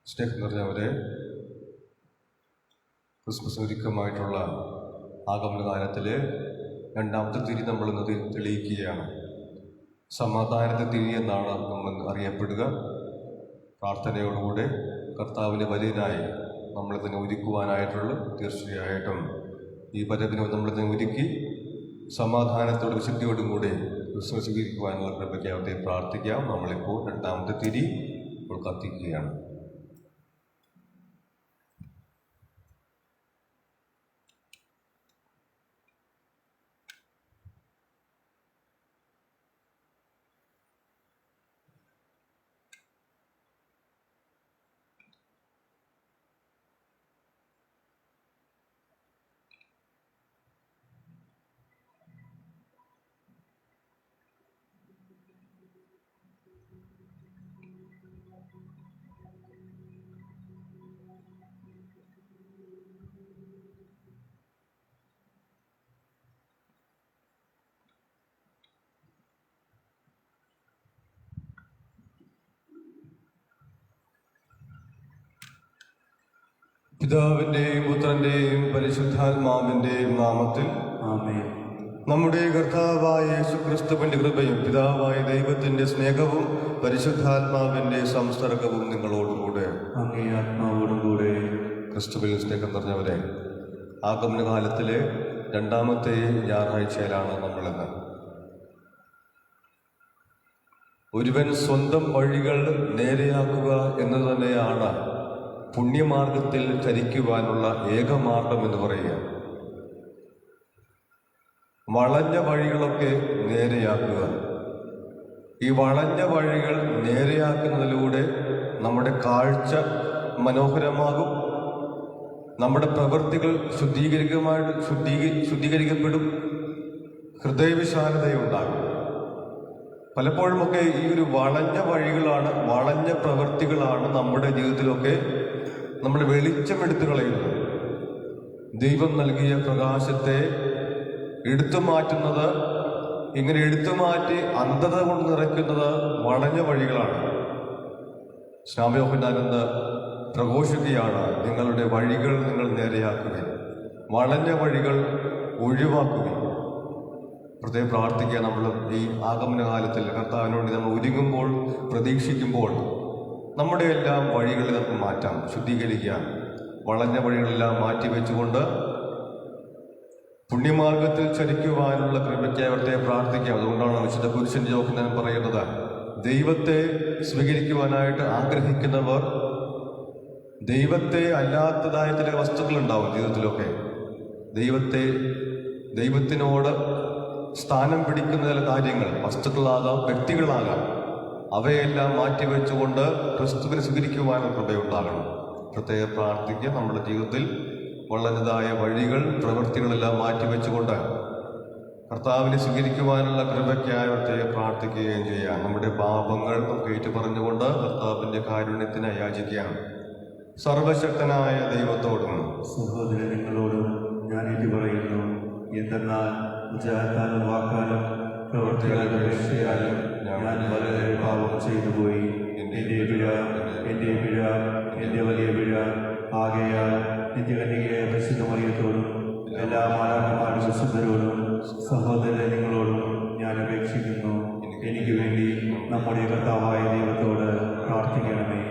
സ്നേഹം നിറഞ്ഞവരെ, ക്രിസ്മസ് ഒരുക്കമായിട്ടുള്ള ആഗമനകാലത്തിലെ രണ്ടാമത്തെ തിരി നമ്മൾ ഇന്ന് തെളിയിക്കുകയാണ്. സമാധാനത്തെ തിരി എന്നാണ് നമ്മൾ അറിയപ്പെടുക. പ്രാർത്ഥനയോടുകൂടെ കർത്താവിൻ്റെ വരവിനായി നമ്മളിതിനെ ഒരുക്കുവാനായിട്ടുള്ളൂ. തീർച്ചയായിട്ടും ഈ വരവിനെ നമ്മളിതിനെ ഒരുക്കി സമാധാനത്തോടും വിശുദ്ധിയോടും കൂടെ ക്രിസ്മസ് സ്വീകരിക്കുവാനുള്ള കൃപയ്ക്കാവട്ടെ പ്രാർത്ഥിക്കാം. നമ്മളിപ്പോൾ രണ്ടാമത്തെ തിരി ഇപ്പോൾ കത്തിക്കുകയാണ്. പിതാവിൻ്റെയും പുത്രൻ്റെയും പരിശുദ്ധാത്മാവിൻ്റെയും നാമത്തിൽ ആമേൻ. നമ്മുടെ കർത്താവായ യേശുക്രിസ്തുവിൻ്റെ കൃപയും പിതാവായ ദൈവത്തിൻ്റെ സ്നേഹവും പരിശുദ്ധാത്മാവിൻ്റെ സംസർഗവും നിങ്ങളോടുകൂടെ. അങ്ങേ ആത്മാവോടുകൂടെ. ക്രിസ്തുവിൽ സ്നേഹം നിറഞ്ഞവരെ, ആഗമനകാലത്തിലെ രണ്ടാമത്തെ ഞായറാഴ്ചയിലാണ് നമ്മളിന്ന്. ഒരുവൻ സ്വന്തം വഴികൾ നേരെയാക്കുക എന്നത് തന്നെയാണ് പുണ്യമാർഗത്തിൽ ചരിക്കുവാനുള്ള ഏകമാർഗം എന്ന് പറയുക. വളഞ്ഞ വഴികളൊക്കെ നേരെയാക്കുക. ഈ വളഞ്ഞ വഴികൾ നേരെയാക്കുന്നതിലൂടെ നമ്മുടെ കാഴ്ച മനോഹരമാകും, നമ്മുടെ പ്രവൃത്തികൾ ശുദ്ധീകരിക്കപ്പെടും, ഹൃദയവിശാലതയുണ്ടാകും. പലപ്പോഴുമൊക്കെ ഈ ഒരു വളഞ്ഞ വഴികളാണ്, വളഞ്ഞ പ്രവൃത്തികളാണ് നമ്മുടെ ജീവിതത്തിലൊക്കെ നമ്മൾ വെളിച്ചമെടുത്തു കളയുന്നത്. ദൈവം നൽകിയ പ്രകാശത്തെ എടുത്തു മാറ്റുന്നത്, ഇങ്ങനെ എടുത്തുമാറ്റി അന്ധത കൊണ്ട് നിറയ്ക്കുന്നത് വളഞ്ഞ വഴികളാണ്. സ്നാപയോഹന്നാനെന്ന് പ്രഘോഷിക്കുകയാണ്, നിങ്ങളുടെ വഴികൾ നിങ്ങൾ നേരെയാക്കുകയും വളഞ്ഞ വഴികൾ ഒഴിവാക്കുകയും. പ്രത്യേകം പ്രാർത്ഥിക്കുക. നമ്മൾ ഈ ആഗമനകാലത്തിൽ കർത്താവിനോട് നമ്മൾ ഒരുങ്ങുമ്പോൾ, പ്രതീക്ഷിക്കുമ്പോൾ നമ്മുടെ എല്ലാം വഴികളിൽ നമുക്ക് മാറ്റാം, ശുദ്ധീകരിക്കാം. വളഞ്ഞ വഴികളെല്ലാം മാറ്റിവെച്ചുകൊണ്ട് പുണ്യമാർഗത്തിൽ ചരിക്കുവാനുള്ള കൃപയ്ക്ക് അവരുടെ പ്രാർത്ഥിക്കാം. അതുകൊണ്ടാണ് വിശുദ്ധ പുരുഷൻ യോഹന്നാൻ പറയുന്നത്, ദൈവത്തെ സ്വീകരിക്കുവാനായിട്ട് ആഗ്രഹിക്കുന്നവർ ദൈവത്തെ അല്ലാത്തതായ ചില വസ്തുക്കളുണ്ടാവും ജീവിതത്തിലൊക്കെ. ദൈവത്തിനോട് സ്ഥാനം പിടിക്കുന്ന ചില കാര്യങ്ങൾ, വസ്തുക്കളാകാം, വ്യക്തികളാകാം, അവയെല്ലാം മാറ്റിവെച്ചുകൊണ്ട് ക്രിസ്തുവിനെ സ്വീകരിക്കുവാനുള്ള കൃപയുണ്ടാകണം. പ്രത്യേകം പ്രാർത്ഥിക്കുക. നമ്മുടെ ജീവിതത്തിൽ വളഞ്ഞതായ വഴികൾ, പ്രവൃത്തികളെല്ലാം മാറ്റിവെച്ചുകൊണ്ട് കർത്താവിനെ സ്വീകരിക്കുവാനുള്ള കൃപയ്ക്കായി പ്രത്യേകം പ്രാർത്ഥിക്കുകയും ചെയ്യാം. നമ്മുടെ പാപങ്ങൾ കേട്ടു പറഞ്ഞുകൊണ്ട് കർത്താവിൻ്റെ കാരുണ്യത്തിന് യാചിക്കാം. സർവശക്തനായ ദൈവത്തോടും സഹോദരങ്ങളോടും ഞാൻ ഇത് പറയുന്നു, എന്തെന്നാൽ വിചാരത്താലും വാക്കാലും പ്രവൃത്തിയാലും രക്ഷയാലും ഞാൻ വളരെ പാപം ചെയ്തു പോയി. എൻ്റെ പിഴ, എൻ്റെ വലിയ പിഴ. ആകയാൽ നിത്യകന്യകയായ പരിശുദ്ധ മറിയത്തോടും എല്ലാ മാലാഖമാരുടെ വിശുദ്ധരോടും സഹോദരങ്ങളോടും ഞാൻ അപേക്ഷിക്കുന്നു, എനിക്ക് വേണ്ടി നമ്മുടെ കർത്താവായ ദൈവത്തോട് പ്രാർത്ഥിക്കണമേ.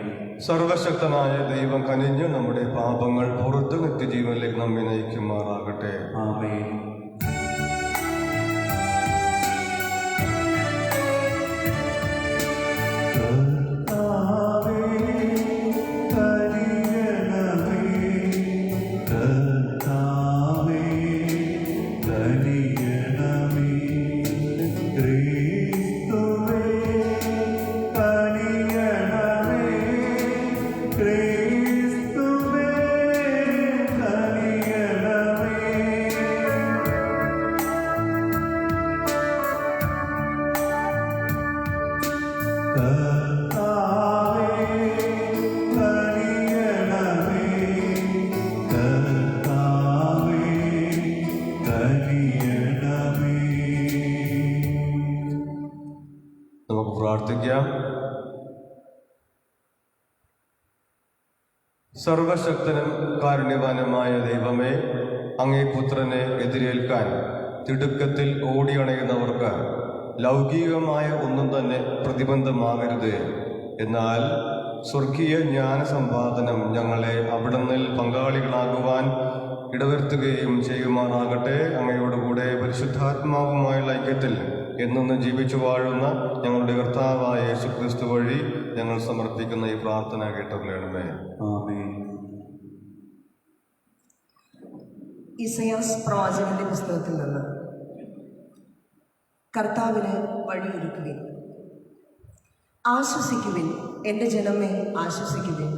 സർവശക്തനായ ദൈവം കനിഞ്ഞ് നമ്മുടെ പാപങ്ങൾ പുറത്ത് നിത്യജീവനിലേക്ക് നമ്മെ നയിക്കുമാറാകട്ടെ. ആമേൻ. ക്രിസ്തുവേ കനിയണമേ. സർവശക്തനും കാരുണ്യവാനുമായ ദൈവമേ, അങ്ങേ പുത്രനെ എതിരേൽക്കാൻ തിടുക്കത്തിൽ ഓടിയണയുന്നവർക്ക് ലൗകികമായ ഒന്നും തന്നെ പ്രതിബന്ധമാകരുത്. എന്നാൽ സ്വർഗീയ ജ്ഞാനസമ്പാദനം ഞങ്ങളെ അവിടുന്നിൽ പങ്കാളികളാകുവാൻ ഇടവരുത്തുകയും ചെയ്യുമാറാകട്ടെ. അങ്ങയോടുകൂടെ പരിശുദ്ധാത്മാവുമായുള്ള ഐക്യത്തിൽ എന്നും ജീവിച്ചു വാഴുന്ന ഞങ്ങളുടെ കർത്താവായ യേശുക്രിസ്തു വഴി ഞങ്ങൾ സമർപ്പിക്കുന്ന ഈ പ്രാർത്ഥന കേട്ടറിയണമേ. ആമേൻ. ഇസയാസ് പ്രവാചകന്റെ പുസ്തകത്തിൽ നിന്ന്. കർത്താവിന് വഴിയൊരുക്കുവിൻ. ആശ്വസിക്കുവിൻ, എൻ്റെ ജനമേ, ആശ്വസിക്കുവിൻ.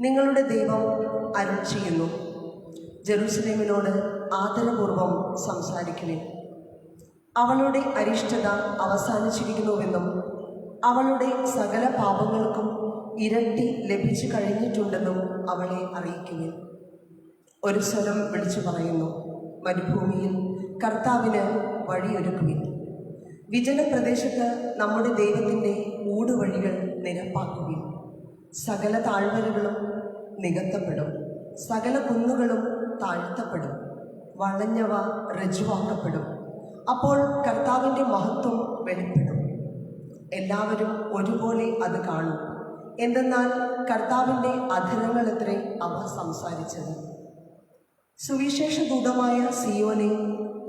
നിങ്ങളുടെ ദൈവം അരുൾ ചെയ്യുന്നു. ജെറൂസലേമിനോട് ആദരപൂർവം സംസാരിക്കുവിൻ. അവളുടെ അരിഷ്ടത അവസാനിച്ചിരിക്കുന്നുവെന്നും അവളുടെ സകല പാപങ്ങൾക്കും ഇരട്ടി ലഭിച്ചു കഴിഞ്ഞിട്ടുണ്ടെന്നും അവളെ അറിയിക്കുവിൻ. ഒരു സ്വരം വിളിച്ചു പറയുന്നു, മരുഭൂമിയിൽ കർത്താവിന് വഴിയൊരുക്കുവിൻ. വിജനപ്രദേശത്ത് നമ്മുടെ ദൈവത്തിൻ്റെ ഊടുവഴികൾ നിരപ്പാക്കുവിൻ. സകല താഴ്വരകളും നികത്തപ്പെടും, സകല കുന്നുകളും താഴ്ത്തപ്പെടും, വളഞ്ഞവ ഋജുവാക്കപ്പെടും. അപ്പോൾ കർത്താവിൻ്റെ മഹത്വം വെളിപ്പെടും. എല്ലാവരും ഒരുപോലെ അത് കാണും. എന്തെന്നാൽ കർത്താവിൻ്റെ അധരങ്ങളത്രേ അവ സംസാരിച്ചത്. സുവിശേഷ ദൂതമായ സിയോനെ,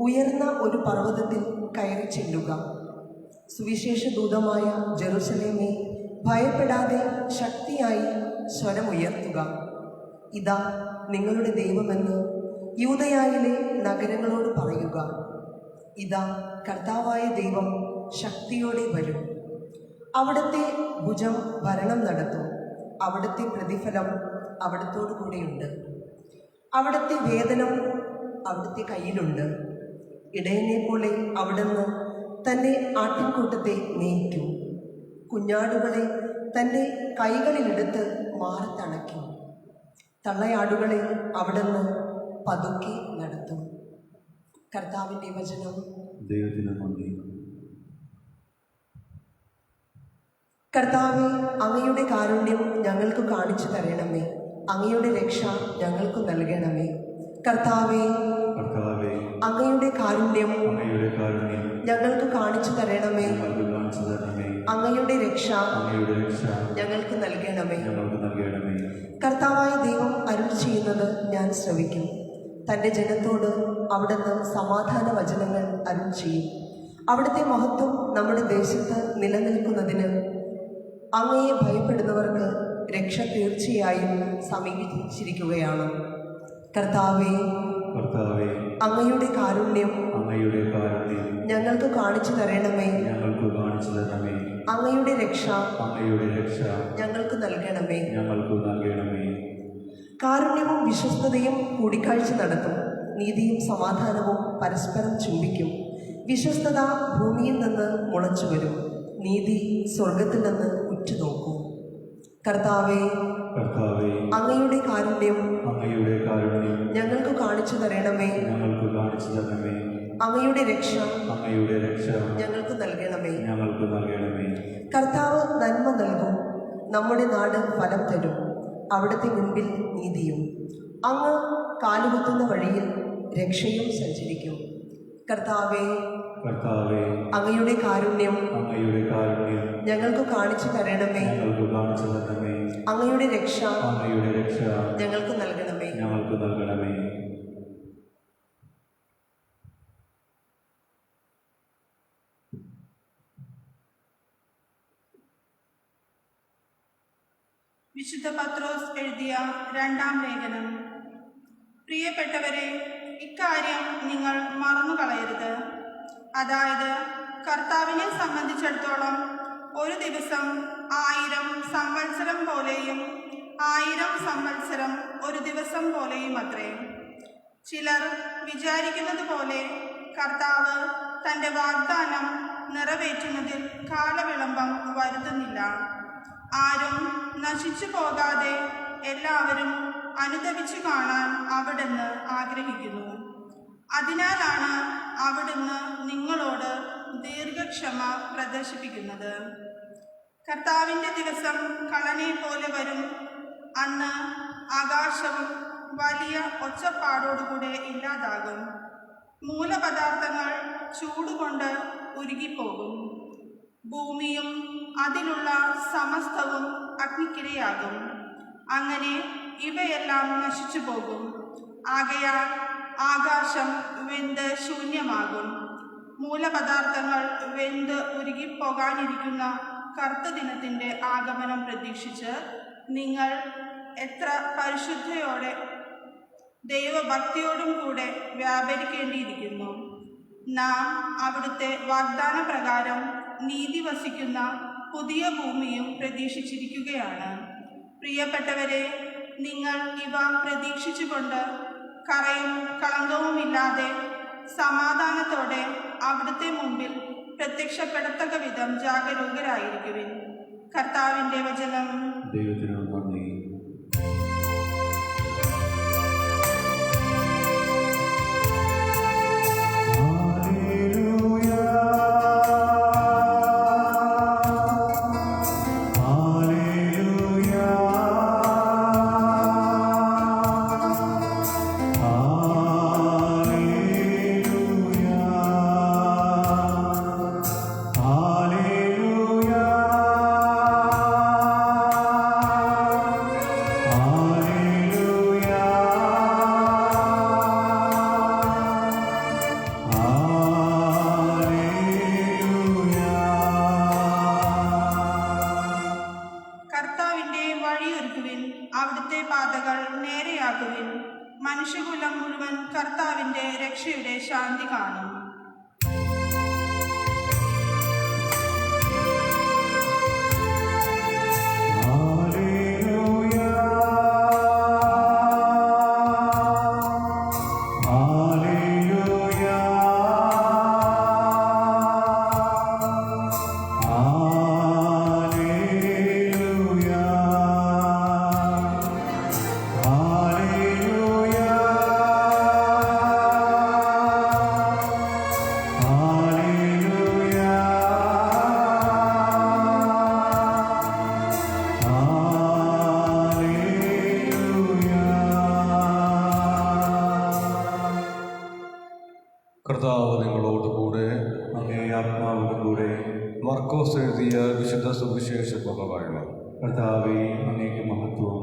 ഉയർന്ന ഒരു പർവ്വതത്തിൽ കയറി ചെല്ലുക. സുവിശേഷ ദൂതമായ ജെറുസലേമേ, ഭയപ്പെടാതെ ശക്തിയായി സ്വരമുയർത്തുക. ഇതാ നിങ്ങളുടെ ദൈവമെന്ന് യൂദയായിലെ നഗരങ്ങളോട് പറയുക. ഇതാ കർത്താവായ ദൈവം ശക്തിയോടെ വരും. അവിടുത്തെ ഭുജം ഭരണം നടത്തും. അവിടുത്തെ പ്രതിഫലം അവിടുത്തോടു കൂടെയുണ്ട്. അവിടുത്തെ വേതനം അവിടുത്തെ കയ്യിലുണ്ട്. ഇടയനെ പോലെ അവിടുന്ന് തൻ്റെ ആട്ടിൻകൂട്ടത്തെ മേയ്ക്കും. കുഞ്ഞാടുകളെ തൻ്റെ കൈകളിലെടുത്ത് മാറത്തണയ്ക്കും. തള്ളയാടുകളെ അവിടുന്ന് പതുക്കെ നടത്തും. കർത്താവിൻ്റെ വചനം. ദൈവത്തിന് നന്ദി. കർത്താവേ, അങ്ങയുടെ കാരുണ്യം ഞങ്ങൾക്ക് കാണിച്ചു തരണമേ. അങ്ങയുടെ രക്ഷ ഞങ്ങൾക്ക് നൽകണമേ. കർത്താവേ, കർത്താവേ, അങ്ങയുടെ കാരുണ്യം അങ്ങയുടെ കാരുണ്യം ഞങ്ങൾക്ക് കാണിച്ചു തരണമേ. ഞങ്ങൾക്ക് കാണിച്ചു തരണമേ. അങ്ങയുടെ രക്ഷ അങ്ങയുടെ രക്ഷ ഞങ്ങൾക്ക് നൽകണമേ. ഞങ്ങൾക്ക് നൽകണമേ. കർത്താവായ ദൈവം അരുൾ ചെയ്യുന്നത് ഞാൻ ശ്രവിക്കും. തൻ്റെ ജനത്തോട് അവിടുന്ന് സമാധാന വചനങ്ങൾ അരുൾ ചെയ്യും. അവിടുത്തെ മഹത്വം നമ്മുടെ ദേശത്ത് നിലനിൽക്കുന്നതിന് അങ്ങയെ ഭയപ്പെടുന്നവർക്ക് രക്ഷ തീർച്ചയായും സമീപിച്ചിരിക്കുകയാണ്. കർത്താവേ, കർത്താവേ, അങ്ങയുടെ കാരുണ്യം അങ്ങയുടെ കാരുണ്യം ഞങ്ങൾക്ക് കാണിച്ചു തരണമേ. ഞങ്ങൾക്ക് കാണിച്ചു തരണമേ. അങ്ങയുടെ രക്ഷ അങ്ങയുടെ രക്ഷ ഞങ്ങൾക്ക് നൽകണമേ. ഞങ്ങൾക്ക് നൽകണമേ. കാരുണ്യവും വിശ്വസ്തതയും കൂടിക്കാഴ്ച നടത്തും. നീതിയും സമാധാനവും പരസ്പരം ചുംബിക്കും. വിശ്വസ്തത ഭൂമിയിൽ നിന്ന് മുളച്ചു വരും. നീതി സ്വർഗത്തിൽ നിന്ന് ഉറ്റുനോക്കൂ. കർത്താവേ, കർത്താവേ, അങ്ങയുടെ കാരുണ്യം അങ്ങയുടെ കാരുണ്യം ഞങ്ങൾക്ക് കാണിച്ചു തരണമേ. ഞങ്ങൾക്ക് കാണിച്ചു തരണമേ. അങ്ങയുടെ രക്ഷ അങ്ങയുടെ രക്ഷ ഞങ്ങൾക്ക് നൽകണമേ. ഞങ്ങൾക്ക് നൽകണമേ. കർത്താവ് നന്മ നൽകും. നമ്മുടെ നാട് ഫലം തരും. അവിടുത്തെ മുൻപിൽ നീതിയും അങ്ങ് കാലുകുത്തുന്ന വഴിയിൽ രക്ഷയും സഞ്ചരിക്കും. കർത്താവേ, കർത്താവേ, അങ്ങയുടെ കാരുണ്യം അങ്ങയുടെ കാരുണ്യം ഞങ്ങൾക്ക് കാണിച്ചു തരണമേ. ഞങ്ങൾക്ക് കാണിച്ചു തരണമേ. അങ്ങയുടെ രക്ഷ അങ്ങയുടെ രക്ഷ ഞങ്ങൾക്ക് നൽകണമേ. ഞങ്ങൾക്ക് നൽകണമേ. വിശുദ്ധ പത്രോസ് എഴുതിയ രണ്ടാം ലേഖനം. പ്രിയപ്പെട്ടവരെ, ഇക്കാര്യം നിങ്ങൾ മറന്നുകളയരുത്. അതായത്, കർത്താവിനെ സംബന്ധിച്ചിടത്തോളം ഒരു ദിവസം 1000 സംവത്സരം പോലെയും 1000 സംവത്സരം ഒരു ദിവസം പോലെയും അത്രേ. ചിലർ വിചാരിക്കുന്നത് പോലെ കർത്താവ് തൻ്റെ വാഗ്ദാനം നിറവേറ്റുന്നതിൽ കാലവിളംബം വരുത്തുന്നില്ല. ആരും നശിച്ചു പോകാതെ എല്ലാവരും അനുദപിച്ചു കാണാൻ അവിടുന്ന് ആഗ്രഹിക്കുന്നു. അതിനാലാണ് അവിടുന്ന് നിങ്ങളോട് ദീർഘക്ഷമ പ്രദർശിപ്പിക്കുന്നത്. കർത്താവിൻ്റെ ദിവസം കള്ളനെ പോലെ വരും. അന്ന് ആകാശവും വലിയ ഒച്ചപ്പാടോടുകൂടെ ഇല്ലാതാകും. മൂലപദാർത്ഥങ്ങൾ ചൂടുകൊണ്ട് ഉരുകിപ്പോകും. ഭൂമിയും അതിലുള്ള സമസ്തവും അഗ്നിക്കിരയാകും. അങ്ങനെ ഇവയെല്ലാം നശിച്ചു പോകും. ആകയാൽ ആകാശം വെന്ത് ശൂന്യമാകും. മൂലപദാർത്ഥങ്ങൾ വെന്ത് ഉരുകിപ്പോകാനിരിക്കുന്ന കറുത്ത ദിനത്തിൻ്റെ ആഗമനം പ്രതീക്ഷിച്ച് നിങ്ങൾ എത്ര പരിശുദ്ധയോടെ ദൈവഭക്തിയോടും കൂടെ വ്യാപരിക്കേണ്ടിയിരിക്കുന്നു. നാം അവിടുത്തെ വാഗ്ദാന പ്രകാരം നീതി വസിക്കുന്ന പുതിയ ഭൂമിയും പ്രതീക്ഷിച്ചിരിക്കുകയാണ്. പ്രിയപ്പെട്ടവരെ, നിങ്ങൾ ഇവ പ്രതീക്ഷിച്ചുകൊണ്ട് കറയും കളങ്കവുമില്ലാതെ സമാധാനത്തോടെ അവിടുത്തെ മുമ്പിൽ പ്രത്യക്ഷപ്പെടത്തക്ക വിധം ജാഗരൂകരായിരിക്കുവിൻ. കർത്താവിൻ്റെ വചനം. ദൈവത്തിനു നന്ദി. അവിടുത്തെ പാതകൾ നേരെയാക്കുവിൻ. മനുഷ്യകുലം മുഴുവൻ കർത്താവിൻ്റെ രക്ഷയുടെ ശാന്തി കാണും. കർത്താവ് നിങ്ങളോടുകൂടെ. അങ്ങേ ആത്മാവോടുകൂടെ. മർക്കോസ് എഴുതിയ വിശുദ്ധ സുവിശേഷ വായന. കർത്താവേ, അങ്ങേക്ക് മഹത്വം.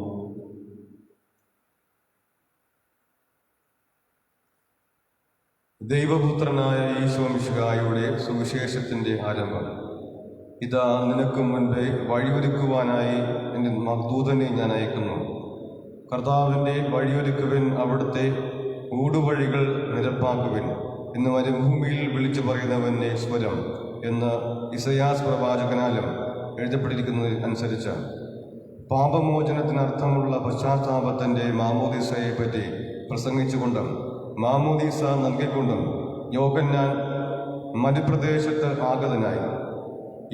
ദൈവപുത്രനായ ഈശോ മിശിഹായുടെ സുവിശേഷത്തിൻ്റെ ആരംഭം. ഇതാ, നിനക്ക് മുൻപേ വഴിയൊരുക്കുവാനായി എൻ്റെ ദൂതനെ ഞാൻ അയക്കുന്നു. കർത്താവിൻ്റെ വഴിയൊരുക്കുവിൻ, അവിടുത്തെ ഊടുവഴികൾ നിരപ്പാക്കുവിൻ എന്ന് മരുഭൂമിയിൽ വിളിച്ചു പറയുന്നവൻ്റെ സ്വരം എന്ന് ഇസയാസ് പ്രവാചകനാലും എഴുതപ്പെട്ടിരിക്കുന്നത് അനുസരിച്ച് പാപമോചനത്തിനർത്ഥമുള്ള പശ്ചാത്താപത്തിൻ്റെ മാമോദീസയെ പറ്റി പ്രസംഗിച്ചുകൊണ്ടും മാമോദീസ നൽകിക്കൊണ്ടും യോഹന്നാൻ മരുപ്രദേശത്ത് ആഗതനായി.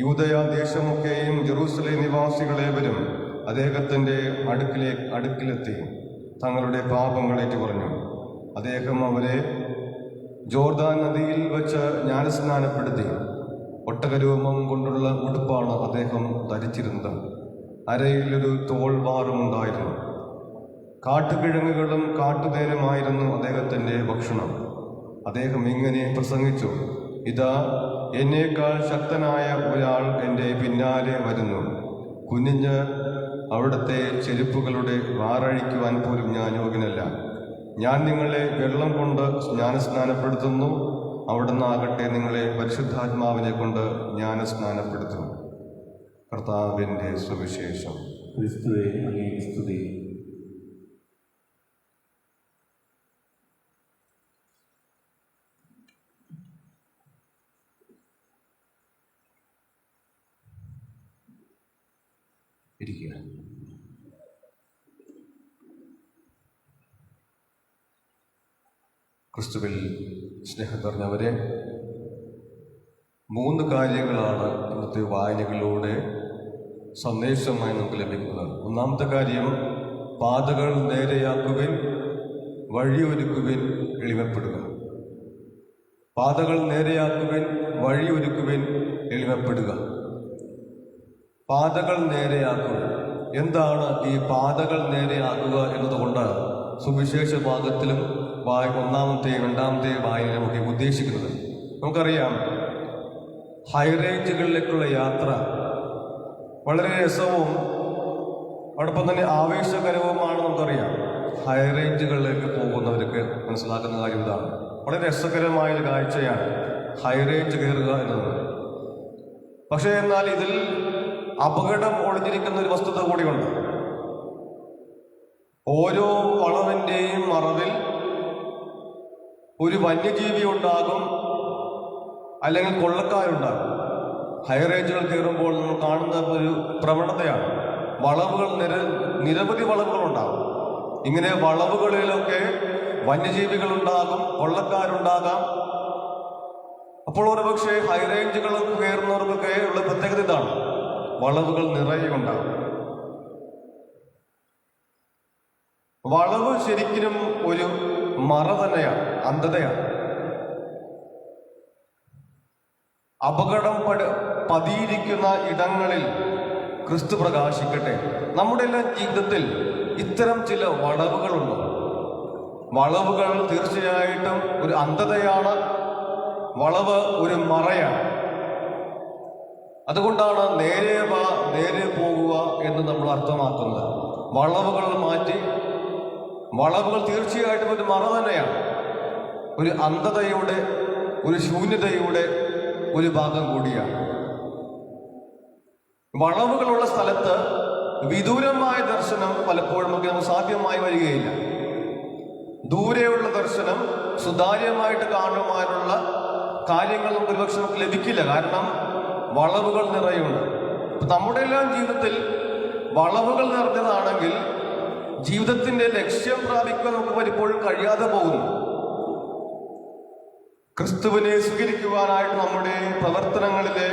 യൂദയ ദേശമൊക്കെയും ജെറൂസലേം നിവാസികളേവരും അദ്ദേഹത്തിൻ്റെ അടുക്കിലെത്തി തങ്ങളുടെ പാപങ്ങളേറ്റു പറഞ്ഞു. അദ്ദേഹം അവരെ ജോർദാൻ നദിയിൽ വച്ച് ജ്ഞാനസ്നാനപ്പെടുത്തി. ഒട്ടകരോമം കൊണ്ടുള്ള ഉടുപ്പാണ് അദ്ദേഹം ധരിച്ചിരുന്നത്. അരയിലൊരു തോൾവാറുമുണ്ടായിരുന്നു. കാട്ടുകിഴങ്ങുകളും കാട്ടുതേനുമായിരുന്നു അദ്ദേഹത്തിൻ്റെ ഭക്ഷണം. അദ്ദേഹം ഇങ്ങനെ പ്രസംഗിച്ചു: ഇതാ, എന്നേക്കാൾ ശക്തനായ ഒരാൾ എൻ്റെ പിന്നാലെ വരുന്നു. കുനിഞ്ഞ് അവിടുത്തെ ചെരുപ്പുകളുടെ വാറഴിക്കുവാൻ പോലും ഞാൻ യോഗ്യനല്ല. ഞാൻ നിങ്ങളെ വെള്ളം കൊണ്ട് ജ്ഞാനസ്നാനപ്പെടുത്തുന്നു, അവിടുന്നാകട്ടെ നിങ്ങളെ പരിശുദ്ധാത്മാവിനെ കൊണ്ട് ജ്ഞാനസ്നാനപ്പെടുത്തും. കർത്താവിൻ്റെ സുവിശേഷം. ക്രിസ്തുവേ, അങ്ങേക്ക് സ്തുതി. ഇരിക്കുക. ക്രിസ്തുവിൽ സ്നേഹം നിറഞ്ഞവരെ, 3 കാര്യങ്ങളാണ് ഇന്നത്തെ വായനകളിലൂടെ സന്ദേശമായി നമുക്ക് ലഭിക്കുന്നത്. ഒന്നാമത്തെ കാര്യം, പാതകൾ നേരെയാക്കുവിൻ, വഴിയൊരുക്കുവിൻ, എളിമപ്പെടുക. പാതകൾ നേരെയാക്കുവിൻ, വഴിയൊരുക്കുവിൻ, എളിമപ്പെടുക. പാതകൾ നേരെയാക്കുവിൻ. എന്താണ് ഈ പാതകൾ നേരെയാക്കുക എന്നതുകൊണ്ട് സുവിശേഷ ഭാഗത്തിലും ഒന്നാമത്തെയും രണ്ടാമത്തെയും വായന നമുക്ക് ഉദ്ദേശിക്കുന്നത്. നമുക്കറിയാം, ഹൈറേഞ്ചുകളിലേക്കുള്ള യാത്ര വളരെ രസവും അതോടൊപ്പം തന്നെ ആവേശകരവുമാണ്. നമുക്കറിയാം, ഹൈറേഞ്ചുകളിലേക്ക് പോകുന്നവർക്ക് മനസ്സിലാക്കുന്ന കാര്യം ഇതാണ്. വളരെ രസകരമായൊരു കാഴ്ചയാണ് ഹൈറേഞ്ച് കയറുക എന്നത്. പക്ഷേ എന്നാൽ ഇതിൽ അപകടം ഒളിഞ്ഞിരിക്കുന്ന ഒരു വസ്തുത കൂടിയുണ്ട്. ഓരോ വളവിൻ്റെയും മറവിൽ ഒരു വന്യജീവി ഉണ്ടാകും, അല്ലെങ്കിൽ കൊള്ളക്കാരുണ്ടാകും. ഹൈറേഞ്ചുകൾ കയറുമ്പോൾ നമ്മൾ കാണുന്ന ഒരു പ്രവണതയാണ്. വളവുകൾ നിരവധി വളവുകളുണ്ടാകും. ഇങ്ങനെ വളവുകളിലൊക്കെ വന്യജീവികളുണ്ടാകും, കൊള്ളക്കാരുണ്ടാകാം. അപ്പോൾ ഒരുപക്ഷെ ഹൈറേഞ്ചുകൾ കയറുന്നവർക്കൊക്കെ ഉള്ള പ്രത്യേകത ഇതാണ്: വളവുകൾ നിറയെ ഉണ്ടാകും. വളവ് ശരിക്കും ഒരു മറ തന്നെയാണ്, അന്ധതയാണ്. അപകടം പതിയിരിക്കുന്ന ഇടങ്ങളിൽ ക്രിസ്തു പ്രകാശിക്കട്ടെ. നമ്മുടെ എല്ലാം ജീവിതത്തിൽ ഇത്തരം ചില വളവുകളുണ്ട്. വളവുകൾ തീർച്ചയായിട്ടും ഒരു അന്ധതയാണ്. വളവ് ഒരു മറയാണ്. അതുകൊണ്ടാണ് നേരെ പോകുക എന്ന് നമ്മൾ അർത്ഥമാക്കുന്നത്. വളവുകൾ മാറ്റി, വളവുകൾ തീർച്ചയായിട്ടും ഒരു മറ തന്നെയാണ്. ഒരു അന്ധതയുടെ, ഒരു ശൂന്യതയുടെ ഒരു ഭാഗം കൂടിയാണ്. വളവുകളുള്ള സ്ഥലത്ത് വിദൂരമായ ദർശനം പലപ്പോഴും നമുക്ക് സാധ്യമായി വരികയില്ല. ദൂരെയുള്ള ദർശനം സുതാര്യമായിട്ട് കാണുവാനുള്ള കാര്യങ്ങൾ നമുക്ക് ഒരുപക്ഷെ നമുക്ക് ലഭിക്കില്ല. കാരണം വളവുകൾ നിറയുണ്ട്. നമ്മുടെ എല്ലാം ജീവിതത്തിൽ വളവുകൾ നിറഞ്ഞതാണെങ്കിൽ ജീവിതത്തിന്റെ ലക്ഷ്യം പ്രാപിക്കാൻ നമുക്ക് പലപ്പോഴും കഴിയാതെ പോകുന്നു. ക്രിസ്തുവിനെ സ്വീകരിക്കുവാനായിട്ട് നമ്മുടെ പ്രവർത്തനങ്ങളിലെ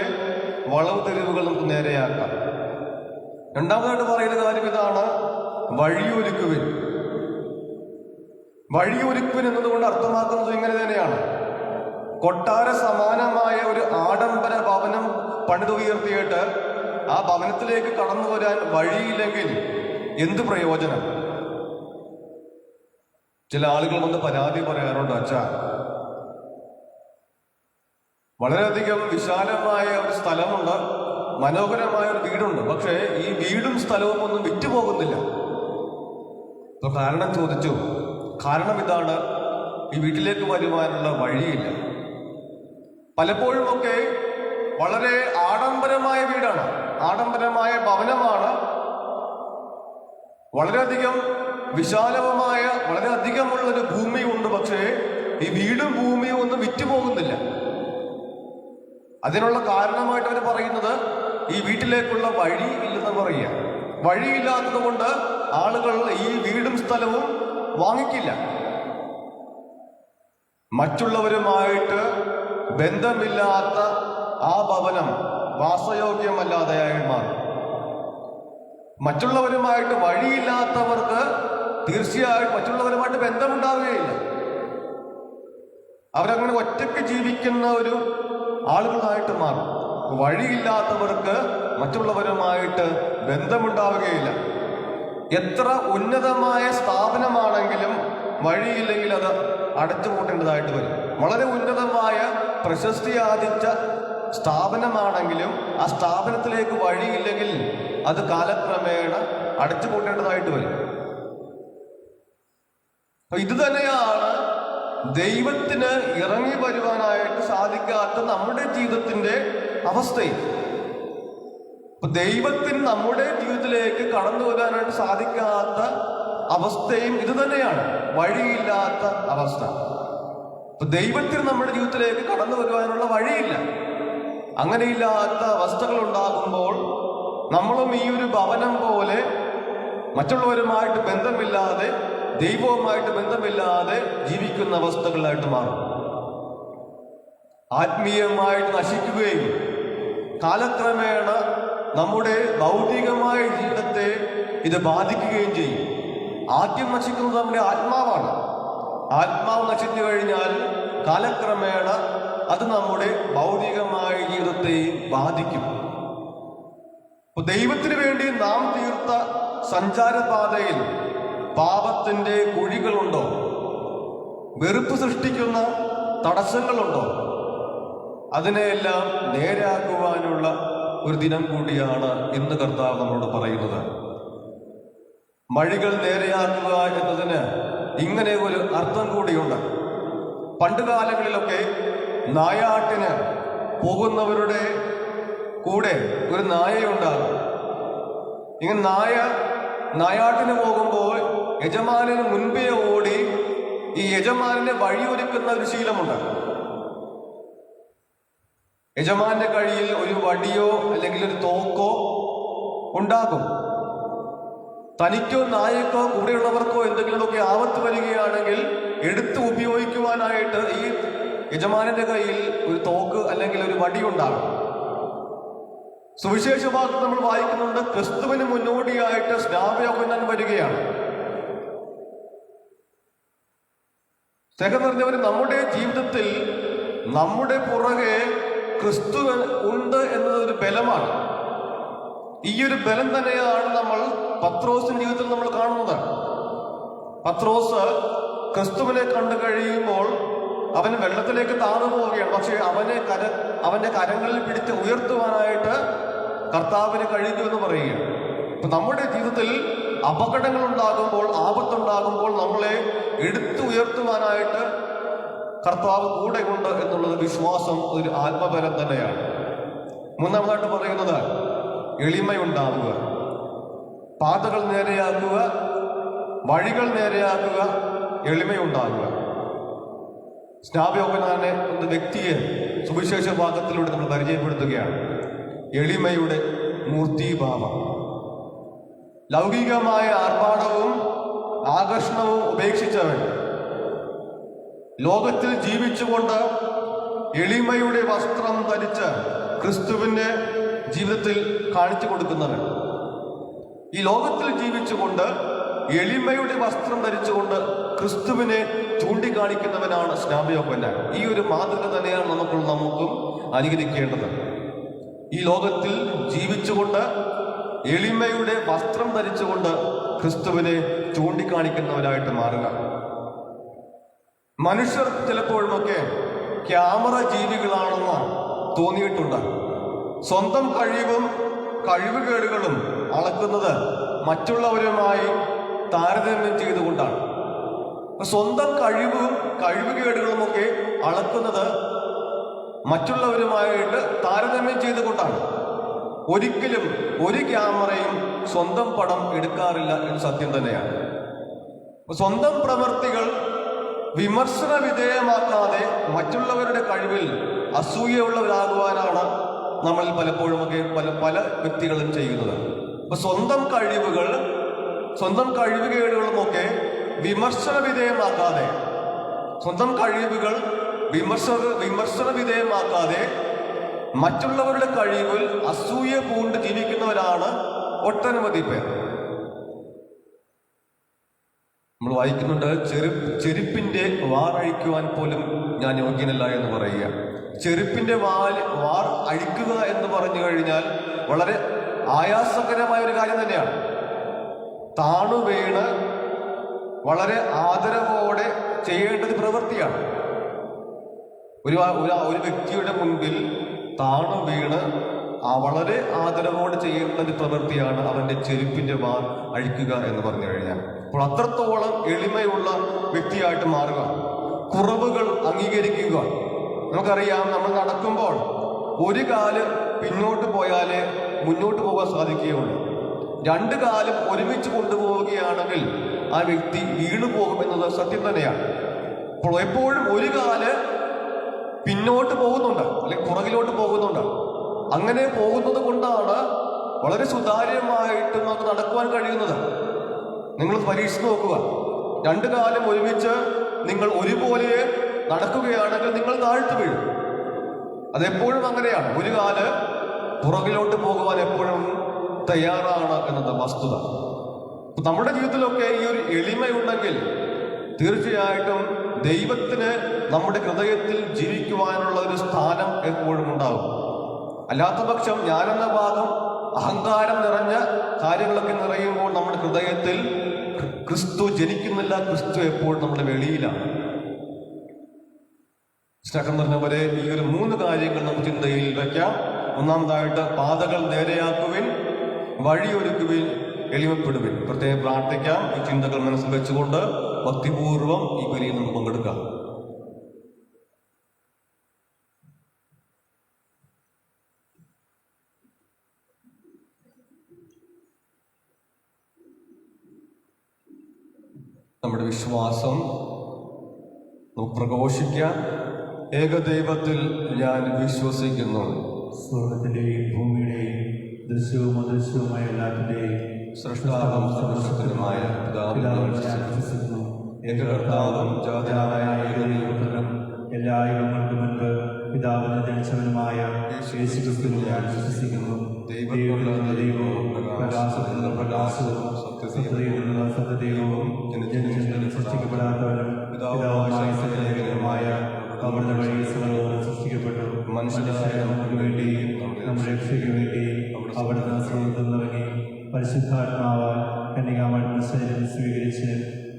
വളവ് തെരുവുകൾ നമുക്ക് നേരെയാക്കാം. രണ്ടാമതായിട്ട് പറയുന്ന കാര്യം ഇതാണ്: വഴിയൊരുക്കുവിൻ. വഴിയൊരുക്കുവിൻ എന്നതുകൊണ്ട് അർത്ഥമാക്കുന്നത് ഇങ്ങനെ തന്നെയാണ്: കൊട്ടാര സമാനമായ ഒരു ആഡംബര ഭവനം പണിതുയർത്തിയിട്ട് ആ ഭവനത്തിലേക്ക് കടന്നു വരാൻ വഴിയില്ലെങ്കിൽ എന്ത് പ്രയോജനം? ചില ആളുകൾ വന്ന് പരാതി പറയാറുണ്ട്, അച്ഛാ, വളരെയധികം വിശാലമായ ഒരു സ്ഥലമുണ്ട്, മനോഹരമായ ഒരു വീടുണ്ട്, പക്ഷേ ഈ വീടും സ്ഥലവും ഒന്നും വിറ്റുപോകുന്നില്ല. അപ്പൊ കാരണം ചോദിച്ചു. കാരണം ഇതാണ്: ഈ വീട്ടിലേക്ക് വരുവാനുള്ള വഴിയില്ല. പലപ്പോഴുമൊക്കെ വളരെ ആഡംബരമായ വീടാണ്, ആഡംബരമായ ഭവനമാണ്, വളരെയധികം വിശാലമായ വളരെയധികമുള്ളൊരു ഭൂമിയുണ്ട്, പക്ഷേ ഈ വീടും ഭൂമിയും ഒന്നും വിറ്റുപോകുന്നില്ല. അതിനുള്ള കാരണമായിട്ട് അവർ പറയുന്നത് ഈ വീട്ടിലേക്കുള്ള വഴി ഇല്ലെന്ന് പറയുക. വഴിയില്ലാത്തത് കൊണ്ട് ആളുകൾ ഈ വീടും സ്ഥലവും വാങ്ങിക്കില്ല. മറ്റുള്ളവരുമായിട്ട് ബന്ധമില്ലാത്ത ആ ഭവനം വാസയോഗ്യമല്ലാതെയായി മാറും. മറ്റുള്ളവരുമായിട്ട് വഴിയില്ലാത്തവർക്ക് തീർച്ചയായും മറ്റുള്ളവരുമായിട്ട് ബന്ധമുണ്ടാവുകയില്ല. അവരങ്ങനെ ഒറ്റയ്ക്ക് ജീവിക്കുന്ന ഒരു ആളുകളായിട്ട് മാറും. വഴിയില്ലാത്തവർക്ക് മറ്റുള്ളവരുമായിട്ട് ബന്ധമുണ്ടാവുകയില്ല. എത്ര ഉന്നതമായ സ്ഥാപനമാണെങ്കിലും വഴിയില്ലെങ്കിൽ അത് അടച്ചുപൂട്ടേണ്ടതായിട്ട് വരും. വളരെ ഉന്നതമായ പ്രശസ്തി ആർജിച്ച സ്ഥാപനമാണെങ്കിലും ആ സ്ഥാപനത്തിലേക്ക് വഴിയില്ലെങ്കിൽ അത് കാലക്രമേണ അടച്ചുപൂട്ടേണ്ടതായിട്ട് വരും. ഇത് തന്നെയാണ് ദൈവത്തിന് ഇറങ്ങി വരുവാനായിട്ട് സാധിക്കാത്ത നമ്മുടെ ജീവിതത്തിന്റെ അവസ്ഥയും. ദൈവത്തിന് നമ്മുടെ ജീവിതത്തിലേക്ക് കടന്നു വരാനായിട്ട് സാധിക്കാത്ത അവസ്ഥയും ഇത് തന്നെയാണ്, വഴിയില്ലാത്ത അവസ്ഥ. ദൈവത്തിന് നമ്മുടെ ജീവിതത്തിലേക്ക് കടന്നു വരുവാനുള്ള വഴിയില്ല. അങ്ങനെയില്ലാത്ത അവസ്ഥകൾ ഉണ്ടാകുമ്പോൾ നമ്മളും ഈ ഒരു ഭവനം പോലെ മറ്റുള്ളവരുമായിട്ട് ബന്ധമില്ലാതെ, ദൈവവുമായിട്ട് ബന്ധമില്ലാതെ ജീവിക്കുന്ന അവസ്ഥകളായിട്ട് മാറും. ആത്മീയമായിട്ട് നശിക്കുകയും കാലക്രമേണ നമ്മുടെ ഭൗതികമായ ജീവിതത്തെ ഇത് ബാധിക്കുകയും ചെയ്യും. ആദ്യം നശിക്കുന്നത് നമ്മുടെ ആത്മാവാണ്. ആത്മാവ് നശിച്ചു കഴിഞ്ഞാൽ കാലക്രമേണ അത് നമ്മുടെ ഭൗതികമായ ജീവിതത്തെ ബാധിക്കും. അപ്പൊ ദൈവത്തിന് വേണ്ടി നാം തീർത്ത സഞ്ചാരപാതയിൽ പാപത്തിന്റെ കുഴികളുണ്ടോ? വെറുപ്പ് സൃഷ്ടിക്കുന്ന തടസ്സങ്ങളുണ്ടോ? അതിനെയെല്ലാം നേരെയാക്കുവാനുള്ള ഒരു ദിനം കൂടിയാണ് ഇന്ന് കർത്താവ് നമ്മളോട് പറയുന്നത്. വഴികൾ നേരെയാക്കുക എന്നതിന് ഇങ്ങനെ ഒരു അർത്ഥം കൂടിയുണ്ട്. പണ്ട് കാലങ്ങളിലൊക്കെ നായാട്ടിന് പോകുന്നവരുടെ കൂടെ ഒരു നായയുണ്ടാകും. ഇങ്ങനെ നായാട്ടിന് പോകുമ്പോൾ യജമാനന് മുൻപേ ഓടി ഈ യജമാനെ വഴിയൊരുക്കുന്ന ഒരു ശീലമുണ്ട്. യജമാന്റെ കയ്യിൽ ഒരു വടിയോ അല്ലെങ്കിൽ ഒരു തോക്കോ ഉണ്ടാകും. തനിക്കോ നായക്കോ കൂടെയുള്ളവർക്കോ എന്തെങ്കിലുമൊക്കെ ആപത്ത് വരികയാണെങ്കിൽ എടുത്ത് ഉപയോഗിക്കുവാനായിട്ട് ഈ യജമാനന്റെ കയ്യിൽ ഒരു തോക്ക് അല്ലെങ്കിൽ ഒരു വടി ഉണ്ടാകും. സുവിശേഷ ഭാഗത്ത് നമ്മൾ വായിക്കുന്നുണ്ട്, ക്രിസ്തുവിന് മുന്നോടിയായിട്ട് സ്നാപയോഹന്നാൻ വരികയാണ്. സ്നേഹം നിറഞ്ഞവർ, നമ്മുടെ ജീവിതത്തിൽ നമ്മുടെ പുറകെ ക്രിസ്തു ഉണ്ട് എന്നതൊരു ബലമാണ്. ഈ ഒരു ബലം തന്നെയാണ് നമ്മൾ പത്രോസിന്റെ ജീവിതത്തിൽ നമ്മൾ കാണുന്നത്. പത്രോസ് ക്രിസ്തുവിനെ കണ്ടു കഴിയുമ്പോൾ അവന് വെള്ളത്തിലേക്ക് താഴ്ന്നു പോവുകയാണ്. പക്ഷെ അവന്റെ കരങ്ങളിൽ പിടിച്ച് ഉയർത്തുവാനായിട്ട് കർത്താവിന് കഴിയുമെന്ന് പറയുകയാണ്. അപ്പൊ നമ്മുടെ ജീവിതത്തിൽ അപകടങ്ങൾ ഉണ്ടാകുമ്പോൾ, ആപത്തുണ്ടാകുമ്പോൾ നമ്മളെ എടുത്തു ഉയർത്തുവാനായിട്ട് കർത്താവ് കൂടെ ഉണ്ട് എന്നുള്ളത് വിശ്വാസം, ഒരു ആത്മബലം തന്നെയാണ്. മൂന്നാമതായിട്ട് പറയുന്നത് എളിമയുണ്ടാവുക, പാതകൾ നേരെയാക്കുക, വഴികൾ നേരെയാക്കുക, എളിമയുണ്ടാകുക. സ്നാപയോഹന്നാനെ എന്ന വ്യക്തിയെ സുവിശേഷ ഭാഗത്തിലൂടെ നമ്മൾ പരിചയപ്പെടുത്തുകയാണ്. എളിമയുടെ മൂർത്തീഭാവം. ലൗകികമായ ആർഭാടവും ആകർഷണവും ഉപേക്ഷിച്ചവൻ, ലോകത്തിൽ ജീവിച്ചുകൊണ്ട് എളിമയുടെ വസ്ത്രം ധരിച്ച് ക്രിസ്തുവിന്റെ ജീവിതത്തിൽ കാണിച്ചു കൊടുക്കുന്നവൻ. ഈ ലോകത്തിൽ ജീവിച്ചുകൊണ്ട് എളിമയുടെ വസ്ത്രം ധരിച്ചുകൊണ്ട് ക്രിസ്തുവിനെ ചൂണ്ടിക്കാണിക്കുന്നവനാണ് സ്നാപയോഹന്നാൻ. ഈ ഒരു മാതൃക തന്നെയാണ് നമുക്കും അനുകരിക്കേണ്ടത്. ഈ ലോകത്തിൽ ജീവിച്ചുകൊണ്ട് എളിമയുടെ വസ്ത്രം ധരിച്ചുകൊണ്ട് ക്രിസ്തുവിനെ ചൂണ്ടിക്കാണിക്കുന്നവരായിട്ട് മാറുക. മനുഷ്യർ ചിലപ്പോഴുമൊക്കെ ക്യാമറ ജീവികളാണെന്ന് തോന്നിയിട്ടുണ്ട്. സ്വന്തം കഴിവുകേടുകളും അളക്കുന്നത് മറ്റുള്ളവരുമായി താരതമ്യം ചെയ്തുകൊണ്ടാണ്. സ്വന്തം കഴിവുകേടുകളുമൊക്കെ അളക്കുന്നത് മറ്റുള്ളവരുമായിട്ട് താരതമ്യം ചെയ്തുകൊണ്ടാണ്. ഒരിക്കലും ഒരു ക്യാമറയും സ്വന്തം പടം എടുക്കാറില്ല എന്ന് സത്യം തന്നെയാണ്. സ്വന്തം പ്രവൃത്തികൾ വിമർശന വിധേയമാക്കാതെ മറ്റുള്ളവരുടെ കഴിവിൽ അസൂയുള്ളവരാകുവാനാണ് നമ്മൾ പലപ്പോഴുമൊക്കെ പല വ്യക്തികളും ചെയ്യുന്നത്. അപ്പൊ സ്വന്തം കഴിവുകേടുകളുമൊക്കെ വിമർശന വിധേയമാക്കാതെ, സ്വന്തം കഴിവുകൾ വിമർശന വിധേയമാക്കാതെ മറ്റുള്ളവരുടെ കഴിവിൽ അസൂയ പൂണ്ട് ജീവിക്കുന്നവരാണ് ഒട്ടനവധി പേർ. നമ്മൾ വായിക്കുന്നുണ്ട്, ചെരുപ്പിന്റെ വാറഴിക്കുവാൻ പോലും ഞാൻ യോഗ്യനല്ല എന്ന് പറയുക. ചെരുപ്പിന്റെ വാർ അഴിക്കുക എന്ന് പറഞ്ഞു കഴിഞ്ഞാൽ വളരെ ആയാസകരമായ ഒരു കാര്യം തന്നെയാണ്. താണു വീണ് വളരെ ആദരവോടെ ചെയ്യേണ്ടത് പ്രവൃത്തിയാണ്. ഒരു വ്യക്തിയുടെ മുൻപിൽ താണു വീണ് വളരെ ആദരവോടെ ചെയ്യേണ്ട ഒരു പ്രവൃത്തിയാണ് അവന്റെ ചെരുപ്പിന്റെ വാർ അഴിക്കുക എന്ന് പറഞ്ഞു കഴിഞ്ഞാൽ. അപ്പോൾ അത്രത്തോളം എളിമയുള്ള വ്യക്തിയായിട്ട് മാറുക. കുറവുകൾ അംഗീകരിക്കുക. നമുക്കറിയാം, നമ്മൾ നടക്കുമ്പോൾ ഒരു കാല് പിന്നോട്ട് പോയാലേ മുന്നോട്ട് പോകാൻ സാധിക്കുകയുള്ളൂ. രണ്ട് കാലും ഒരുമിച്ച് കൊണ്ടുപോവുകയാണെങ്കിൽ ആ വ്യക്തി വീണു പോകുമെന്നത് സത്യം തന്നെയാണ്. അപ്പോൾ എപ്പോഴും ഒരു കാല് പിന്നോട്ട് പോകുന്നുണ്ട്, അല്ലെങ്കിൽ പുറകിലോട്ട് പോകുന്നുണ്ട്. അങ്ങനെ പോകുന്നത് കൊണ്ടാണ് വളരെ സുതാര്യമായിട്ട് നമുക്ക് നടക്കുവാൻ കഴിയുന്നത്. നിങ്ങൾ പരീക്ഷിച്ച് നോക്കുക. രണ്ടു കാലം ഒരുമിച്ച് നിങ്ങൾ ഒരുപോലെ നടക്കുകയാണെങ്കിൽ നിങ്ങൾ താഴ്ത്തു വീഴും. അതെപ്പോഴും അങ്ങനെയാണ്. ഒരു കാല് പുറകിലോട്ട് പോകുവാൻ എപ്പോഴും തയ്യാറാണ് എന്നത് വസ്തുത. നമ്മുടെ ജീവിതത്തിലൊക്കെ ഈ ഒരു എളിമയുണ്ടെങ്കിൽ തീർച്ചയായിട്ടും ദൈവത്തിന് നമ്മുടെ ഹൃദയത്തിൽ ജീവിക്കുവാനുള്ള ഒരു സ്ഥാനം എപ്പോഴും ഉണ്ടാകും. അല്ലാത്ത പക്ഷം ഞാനെന്ന ഭാഗം അഹങ്കാരം നിറഞ്ഞ കാര്യങ്ങളൊക്കെ നിറയുമ്പോൾ നമ്മുടെ ഹൃദയത്തിൽ ക്രിസ്തു ജനിക്കുന്നില്ല. ക്രിസ്തു എപ്പോഴും നമ്മുടെ വെളിയിലാണ്. സ്നേഹം നിറഞ്ഞവരെ, ഈ ഒരു 3 കാര്യങ്ങൾ നമുക്ക് ചിന്തയിൽ വയ്ക്കാം. ഒന്നാമതായിട്ട്, പാതകൾ നേരെയാക്കുവിൻ, വഴിയൊരുക്കുവിൻ, എളിമപ്പെടുവിൻ. പ്രത്യേകം പ്രാർത്ഥിക്കാം. ഈ ചിന്തകൾ മനസ്സിൽ വെച്ചുകൊണ്ട് ഭക്തിപൂർവം ഈ ബലിയിൽ നമുക്ക് പങ്കെടുക്കാം. നമ്മുടെ വിശ്വാസം നമുക്ക് പ്രഘോഷിക്കാം. ഏകദൈവത്തിൽ ഞാൻ വിശ്വസിക്കുന്നു. സ്വർഗത്തിന്റെയും ഭൂമിയുടെയും ദൃശ്യവും അദൃശ്യവുമായ എല്ലാത്തിന്റെയും സൃഷ്ടാവും സർവശക്തനുമായ പിതാവിൽ ഞാൻ വിശ്വസിക്കുന്നു. ഏകകർത്താവും ജാതനായ ഏകദൈവപുത്രനും എല്ലാ യുഗങ്ങൾക്കും മുൻപ് പിതാവിന് ജനിച്ചവനുമായ യേശുക്രിസ്തുവിൽ ഞാൻ വിശ്വസിക്കുന്നു. ദൈവത്തിലുള്ള ദൈവവും പ്രകാശത്തിലുള്ള പ്രകാശവും സത്യതയിലുള്ള സത്യദൈവവും ജനിച്ചവനും സൃഷ്ടിക്കപ്പെടാത്തവനും പിതാവുമായ സകലമായ അവിടുന്ന് വഴി സർവ്വവും സൃഷ്ടിക്കപ്പെട്ടു. മനുഷ്യരായ നമുക്ക് വേണ്ടി നമ്മുടെ രക്ഷയ്ക്ക് വേണ്ടി അവിടുന്ന് സ്വർഗ്ഗത്തിൽ നിന്നിറങ്ങി പരിശുദ്ധാത്മാവാൽ കന്യകാമറിയത്തിൽ ശരീരം സ്വീകരിച്ച്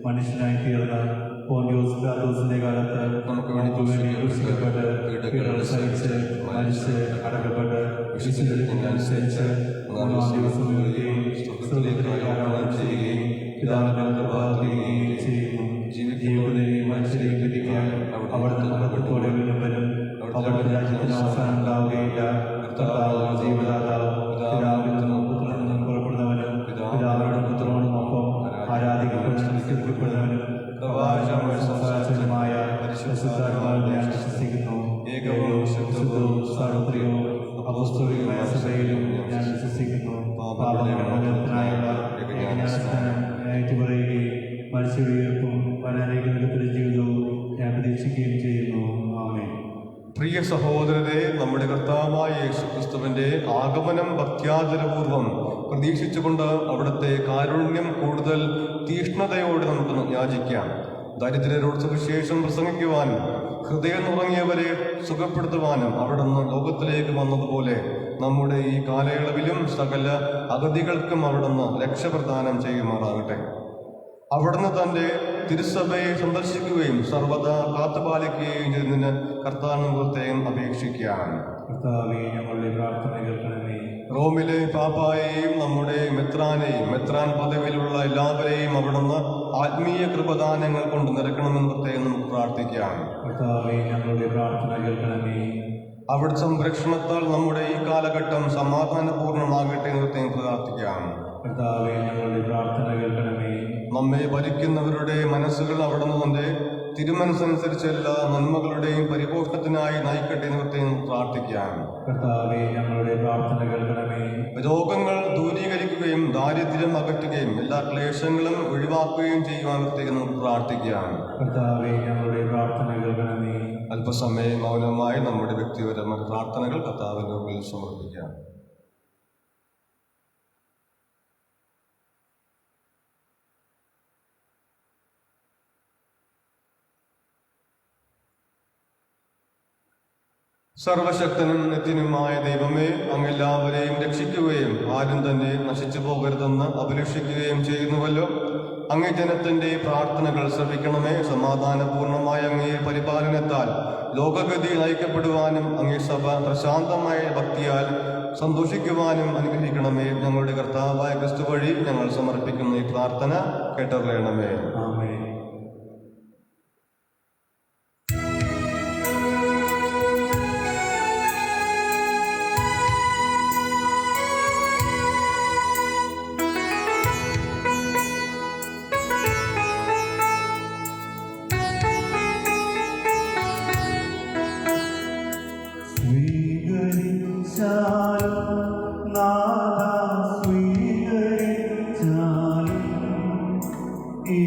മനുഷ്യനായി തീർന്ന് പോന്തിയോസ് പിലാത്തോസിന്റെ കാലത്ത് നമുക്ക് വേണ്ടി ക്രൂശിക്കപ്പെട്ട് പീഡകൾ സഹിച്ച് മരിച്ച് അടക്കപ്പെട്ട് വിശുദ്ധനുസരിച്ച് 3-ാം ദിവസം ഉയരുകയും സ്വർഗ്ഗത്തിലേക്ക് ആരോഹണം ചെയ്യുകയും പിതാവിന്റെ കൃപാകൃതിയും ചെയ്യുന്നു. ജീവിതത്തെയും മനുഷ്യരെയും വിധിക്കാൻ അവിടുന്ന് മഹത്വത്തോടെ വരും. അവിടുത്തെ രാജ്യത്തിന് അവസാനം ഉണ്ടാവുകയില്ല. കർത്താവ് ജീവദാതാവ് പിതാവിൽ നിന്നും പുത്രനിൽ നിന്നും പുറപ്പെടുന്നവനും പിതാവിനോടും പുത്രനോടുമൊപ്പം ആരാധിക്കപ്പെടുന്നവനും സംസാരിച്ചതുമായ പരിശുദ്ധാത്മാവിൽ ഞാൻ വിശ്വസിക്കുന്നു. ഏകവും ശുദ്ധവും സാർവത്രികവും അപ്പോസ്തലികമായ സഭയിലും ഞാൻ വിശ്വസിക്കുന്നു. പാപമോചനത്തിനായുള്ള ഏകജ്ഞാനസ്നാനം ഏറ്റുപറയുകയും മരിച്ചുയർപ്പും വരാനിരിക്കുന്ന ജീവിതവും ഞാൻ പ്രതീക്ഷിക്കുകയും ചെയ്യുന്നു. ആമേൻ. പ്രിയ സഹോദരരെ, നമ്മുടെ കർത്താവായ യേശുക്രിസ്തുവിന്റെ ആഗമനം ഭക്ത്യാദരപൂർവം പ്രതീക്ഷിച്ചുകൊണ്ട് അവിടുത്തെ കാരുണ്യം കൂടുതൽ തീഷ്ണതയോടെ നമുക്ക് യാചിക്കാം. ദരിദ്രരോട് സുവിശേഷം പ്രസംഗിക്കുവാനും ഹൃദയം നുറങ്ങിയവരെ സുഖപ്പെടുത്തുവാനും അവിടുന്ന് ലോകത്തിലേക്ക് വന്നതുപോലെ നമ്മുടെ ഈ കാലയളവിലും സകല അഗതികൾക്കും അവിടുന്ന് രക്ഷപ്രദാനം ചെയ്യുമാറാകട്ടെ. അവിടുന്ന് തന്റെ തിരുസഭയെ സന്ദർശിക്കുകയും സർവ്വദാ കാത്തുപാലിക്കുകയും ചെയ്തതിന് കർത്താവിന് പ്രത്യേകം അപേക്ഷിക്കാം. കർത്താവേ, ഞങ്ങളുടെ പ്രാർത്ഥന കേൾക്കണമേ. റോമിലെ പാപ്പായെയും നമ്മുടെ മെത്രാൻ പദവിയിലുള്ള എല്ലാവരെയും അവിടുന്ന് ആത്മീയ കൃപദാനങ്ങൾ കൊണ്ട് നിറയ്ക്കണമെന്ന് പ്രത്യേകം നമുക്ക് പ്രാർത്ഥിക്കാം. കർത്താവേ, ഞങ്ങളുടെ പ്രാർത്ഥന കേൾക്കണമേ. അവിടുത്തെ സംരക്ഷണത്താൽ നമ്മുടെ ഈ കാലഘട്ടം സമാധാനപൂർണ്ണമാകട്ടെ എന്ന് പ്രത്യേകം പ്രാർത്ഥിക്കാം. കർത്താവേ, ഞങ്ങളുടെ പ്രാർത്ഥന കേൾക്കണമേ. നമ്മെ ഭരിക്കുന്നവരുടെ മനസ്സുകൾ അവിടുന്ന് തന്റെ തിരുമനസ്സനുസരിച്ച് എല്ലാ നന്മകളുടെയും പരിപോഷണത്തിനായി നയിക്കട്ടെ എന്ന് പ്രത്യേകം പ്രാർത്ഥിക്കാം. കർത്താവേ, ഞങ്ങളുടെ പ്രാർത്ഥന കേൾക്കണമേ. രോഗങ്ങൾ ദൂരീകരിക്കുകയും ദാരിദ്ര്യം അകറ്റുകയും എല്ലാ ക്ലേശങ്ങളും ഒഴിവാക്കുകയും ചെയ്യുവാൻ പ്രത്യേകം പ്രാർത്ഥിക്കാം. കർത്താവേ, ഞങ്ങളുടെ പ്രാർത്ഥന കേൾക്കണമേ. അല്പസമയം മൗനമായി നമ്മുടെ വ്യക്തിപരമായ പ്രാർത്ഥനകൾ കർത്താവിന്റെ മുമ്പിൽ സമർപ്പിക്കാം. സർവശക്തനും നിത്യനുമായ ദൈവമേ, അങ്ങെല്ലാവരെയും രക്ഷിക്കുകയും ആരും തന്നെ നശിച്ചു പോകരുതെന്ന് അഭിലഷിക്കുകയും ചെയ്യുന്നുവല്ലോ. അങ്ങേ ജനത്തിന്റെ പ്രാർത്ഥനകൾ ശ്രവിക്കണമേ. സമാധാനപൂർണമായ അങ്ങേ പരിപാലനത്താൽ ലോകഗതി നയിക്കപ്പെടുവാനും അങ്ങേ സഭ പ്രശാന്തമായ ഭക്തിയാൽ സന്തോഷിക്കുവാനും അനുഗ്രഹിക്കണമേ. ഞങ്ങളുടെ കർത്താവായ ക്രിസ്തു വഴി ഞങ്ങൾ സമർപ്പിക്കുന്ന ഈ പ്രാർത്ഥന കേട്ടറിയണമേ. ആമേൻ. സ്വീകരിച്ചാലും ഈ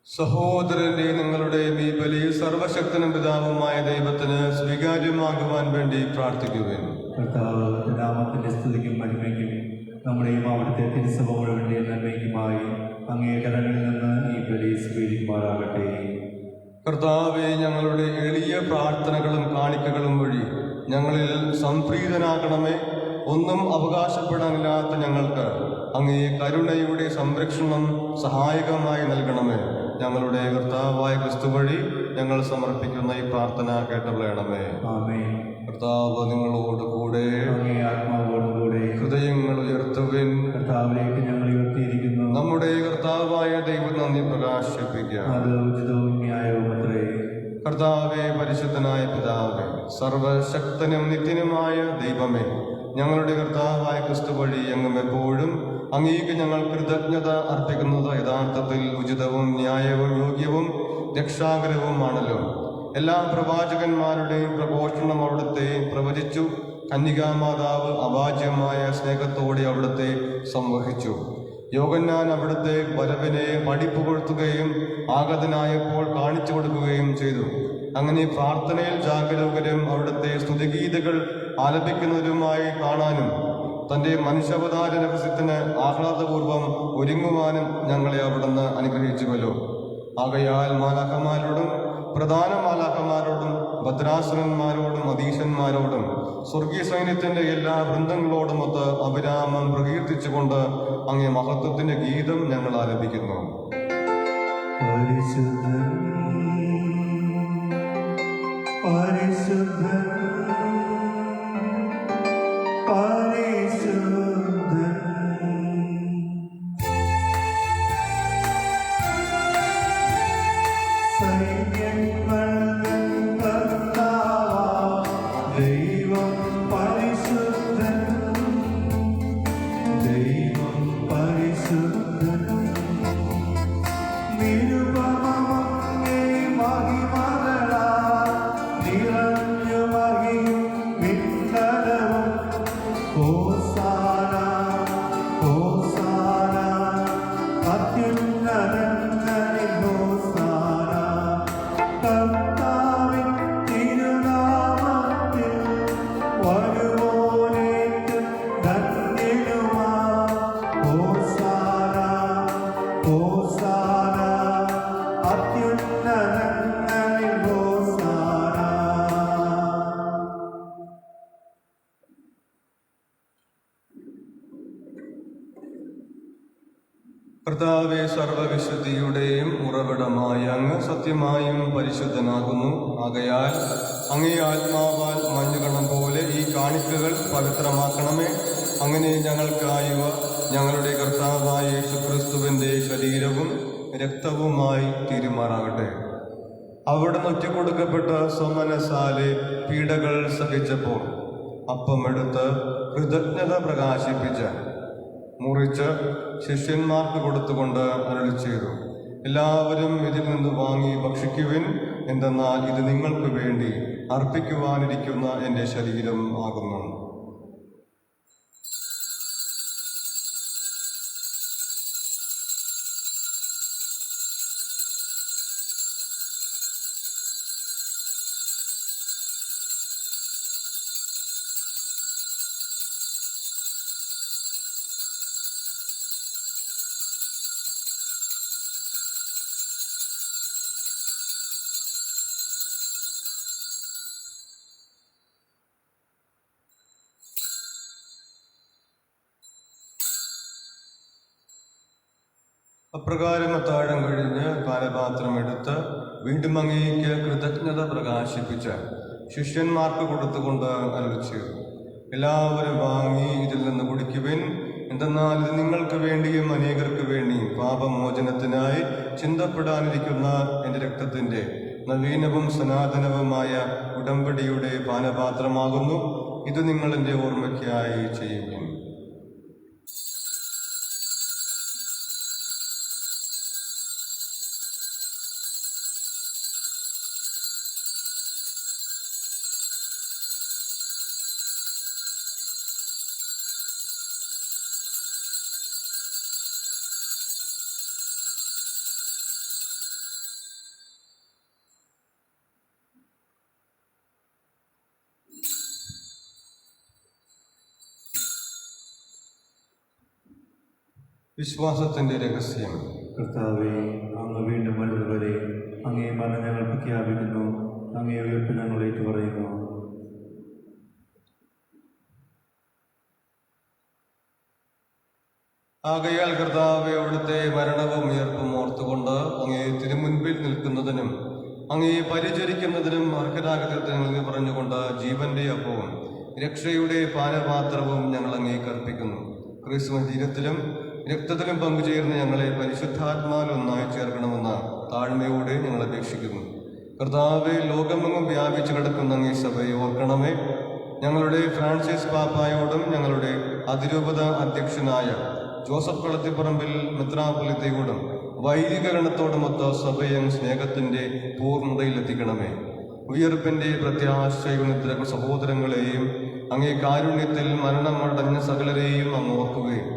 സഹോദരനെ, നിങ്ങളുടെ ഈ ബലി സർവശക്തനും പിതാവുമായ ദൈവത്തിന് സ്വീകാര്യമാകുവാൻ വേണ്ടി പ്രാർത്ഥിക്കുവിൻ. കർത്താവ് നാമത്തിന്റെ സ്തുതിക്കും മഹിമയ്ക്കും നമ്മുടെയും അവിടുത്തെ തിരുസഭ മുഴുവന്റെ നന്മയ്ക്കുമായി അങ്ങേ കരങ്ങളിൽ നിന്ന് ഈ ബലി സ്വീകരിക്കുമാറാകട്ടെ. കർത്താവെ, ഞങ്ങളുടെ എളിയ പ്രാർത്ഥനകളും കാണിക്കകളും വഴി ഞങ്ങളിൽ സംപ്രീതനാകണമേ. ഒന്നും അവകാശപ്പെടാനില്ലാത്ത ഞങ്ങൾക്ക് അങ്ങേ കരുണയുടെ സംരക്ഷണം സഹായകമായി നൽകണമേ. ഞങ്ങളുടെ കർത്താവായ ക്രിസ്തു വഴി ഞങ്ങൾ സമർപ്പിക്കുന്ന ഈ പ്രാർത്ഥന കേട്ടറിയണമേ. ആമേൻ. കർത്താവ് നിങ്ങളോട് കൂടെ, അങ്ങേ ആത്മാവോടുകൂടെ. ഹൃദയങ്ങൾ ഉയർത്തുവിൻ. കർത്താവിലേക്ക് ഞങ്ങൾ ഉയർത്തിയിരിക്കുന്നു. നമ്മുടെ കർത്താവായ ദൈവം നന്ദി പ്രകാശിപ്പിക്കാം. അത് ഉചിതവും ന്യായവുമത്രേ. കർത്താവേ, പരിശുദ്ധനായ പിതാവേ, സർവശക്തനും നിത്യനുമായ ദൈവമേ, ഞങ്ങളുടെ കർത്താവായ ക്രിസ്തു വഴി എങ്ങും എപ്പോഴും അങ്ങേക്ക് ഞങ്ങൾ കൃതജ്ഞത അർപ്പിക്കുന്നത് യഥാർത്ഥത്തിൽ ഉചിതവും ന്യായവും യോഗ്യവും രക്ഷാകരവുമാണല്ലോ. എല്ലാ പ്രവാചകന്മാരുടെയും പ്രഘോഷണം അവിടുത്തെ പ്രവചിച്ചു. കന്യകാമാതാവ് അവാച്യമായ സ്നേഹത്തോടെ അവിടുത്തെ സംവഹിച്ചു. യോഹന്നാൻ അവിടുത്തെ വരവിനെ പഠിപ്പുകൊടുത്തുകയും ആഗതനായപ്പോൾ കാണിച്ചു കൊടുക്കുകയും ചെയ്തു. അങ്ങനെ പ്രാർത്ഥനയിൽ ജാഗരൂകരും അവിടുത്തെ സ്തുതിഗീതകൾ ആലപിക്കുന്നവരുമായി കാണാനും തൻ്റെ മനുഷ്യാവതാര രഹസ്യത്തിന് ആഹ്ലാദപൂർവ്വം ഒരുങ്ങുവാനും ഞങ്ങളെ അവിടുന്ന് അനുഗ്രഹിച്ചുവല്ലോ. ആകയാൽ മാലാഖമാരോടും പ്രധാന മാലാഖമാരോടും ഭദ്രാസുരന്മാരോടും അധീശന്മാരോടും സ്വർഗീയ സൈന്യത്തിന്റെ എല്ലാ വൃന്ദങ്ങളോടുമൊത്ത് അഭിരാമം പ്രകീർത്തിച്ചുകൊണ്ട് അങ്ങേ മഹത്വത്തിന്റെ ഗീതം ഞങ്ങൾ ആലപിക്കുന്നു. പരിശുദ്ധൻ, പരിശുദ്ധൻ, പരിശുദ്ധൻ. സൈന്യങ്ങളുടെ കർത്താവാം ദൈവം പരിശുദ്ധൻ, ദൈവം പരിശുദ്ധൻ. നിരുപമമങ്ങേ മഹിമകളാൽ നിറഞ്ഞു മഹിയും വിണ്ഡലവും. ഹോസാന, ഹോസാന, അത്യുന്നതങ്ങളിൽ ഹോസാന. കർത്താവിൻ തിരുനാമത്തിൽ വരുവോനേറ്റം ധന്യനുമാ. ഹോസാന, ഹോസാന, അത്യുന്നതങ്ങളിൽ ഹോസാന. കർത്താവെ, സർവവിശുദ്ധിയുടെയും ഉറവിടമായ അങ്ങ് സത്യമായും പരിശുദ്ധനാകുന്നു. ആകയാൽ അങ്ങേ ആത്മാവാൽ മഞ്ഞുകണം പോലെ ഈ കാണിക്കകൾ പവിത്രമാക്കണമേ. അങ്ങനെ ഞങ്ങൾക്കായവ ഞങ്ങളുടെ കർത്താവായ യേശുക്രിസ്തുവിന്റെ ശരീരവും രക്തവുമായി തീരുമാറാകട്ടെ. അവിടുന്ന് ഒറ്റക്കൊടുക്കപ്പെട്ട സ്വമനസാലെ പീഡകൾ സഹിച്ചപ്പോൾ അപ്പമെടുത്ത് കൃതജ്ഞത പ്രകാശിപ്പിച്ച് മുറിച്ച് ശിഷ്യന്മാർക്ക് കൊടുത്തുകൊണ്ട് അരുളി ചെയ്തു, എല്ലാവരും ഇതിൽ നിന്ന് വാങ്ങി ഭക്ഷിക്കുവിൻ. എന്തെന്നാൽ ഇത് നിങ്ങൾക്ക് വേണ്ടി അർപ്പിക്കുവാനിരിക്കുന്ന എൻ്റെ ശരീരം ആകുന്നു. അപ്രകാരം അത്താഴം കഴിഞ്ഞ് പാനപാത്രമെടുത്ത് വീണ്ടും അങ്ങേക്ക് കൃതജ്ഞത പ്രകാശിപ്പിച്ച് ശിഷ്യന്മാർക്ക് കൊടുത്തുകൊണ്ട് അരുളിച്ചെയ്തു, എല്ലാവരും വാങ്ങി ഇതിൽ നിന്ന് കുടിക്കുവിൻ. എന്തെന്നാൽ ഇത് നിങ്ങൾക്ക് വേണ്ടിയും അനേകർക്ക് വേണ്ടിയും പാപമോചനത്തിനായി ചിന്തപ്പെടാനിരിക്കുന്ന എൻ്റെ രക്തത്തിൻ്റെ നവീനവും സനാതനവുമായ ഉടമ്പടിയുടെ പാനപാത്രമാകുന്നു. ഇത് നിങ്ങൾ എൻ്റെ ഓർമ്മയ്ക്കായി ചെയ്യുവിൻ. വിശ്വാസത്തിന്റെ രഹസ്യം. കർത്താവേ, അങ്ങ് വീണ്ടും വരുന്നവരെ അങ്ങേ മരണം ഞങ്ങൾ പ്രഖ്യാപിക്കുന്നു, അങ്ങേ ഉയർപ്പ് ഞങ്ങൾ ഏറ്റുപറയുന്നു. ആകയാൽ കർത്താവേ, അവിടുത്തെ മരണവും ഉയർപ്പും ഓർത്തുകൊണ്ട് അങ്ങേ തിരുമുൻപിൽ നിൽക്കുന്നതിനും അങ്ങേ പരിചരിക്കുന്നതിനും അർഹരാഗതത്തിന് പറഞ്ഞുകൊണ്ട് ജീവന്റെ അപ്പവും രക്ഷയുടെ പാനപാത്രവും ഞങ്ങൾ അങ്ങേക്ക് അർപ്പിക്കുന്നു. ക്രിസ്തുവിന്റെ ശരീരത്തിലും രക്തത്തിലും പങ്കുചേർന്ന് ഞങ്ങളെ പരിശുദ്ധാത്മാവിൽ ഒന്നായി ചേർക്കണമെന്ന് താഴ്മയോടെ ഞങ്ങൾ അപേക്ഷിക്കുന്നു. കർത്താവെ, ലോകമെങ്ങും വ്യാപിച്ചു കിടക്കുന്ന അങ്ങേ സഭയെ ഓർക്കണമേ. ഞങ്ങളുടെ ഫ്രാൻസിസ് പാപ്പായോടും ഞങ്ങളുടെ അതിരൂപത അധ്യക്ഷനായ ജോസഫ് കളത്തിപ്പറമ്പിൽ മെത്രാപ്പൊലീത്തയോടും വൈദികരണത്തോടുമൊത്ത സഭയെ സ്നേഹത്തിന്റെ പൂർണ്ണതയിലെത്തിക്കണമേ. ഉയർപ്പിന്റെ പ്രത്യാശയുനിദ്ര സഹോദരങ്ങളെയും അങ്ങേ കാരുണ്യത്തിൽ മരണമടഞ്ഞ സകലരെയും അങ്ങ് ഓർക്കുകയും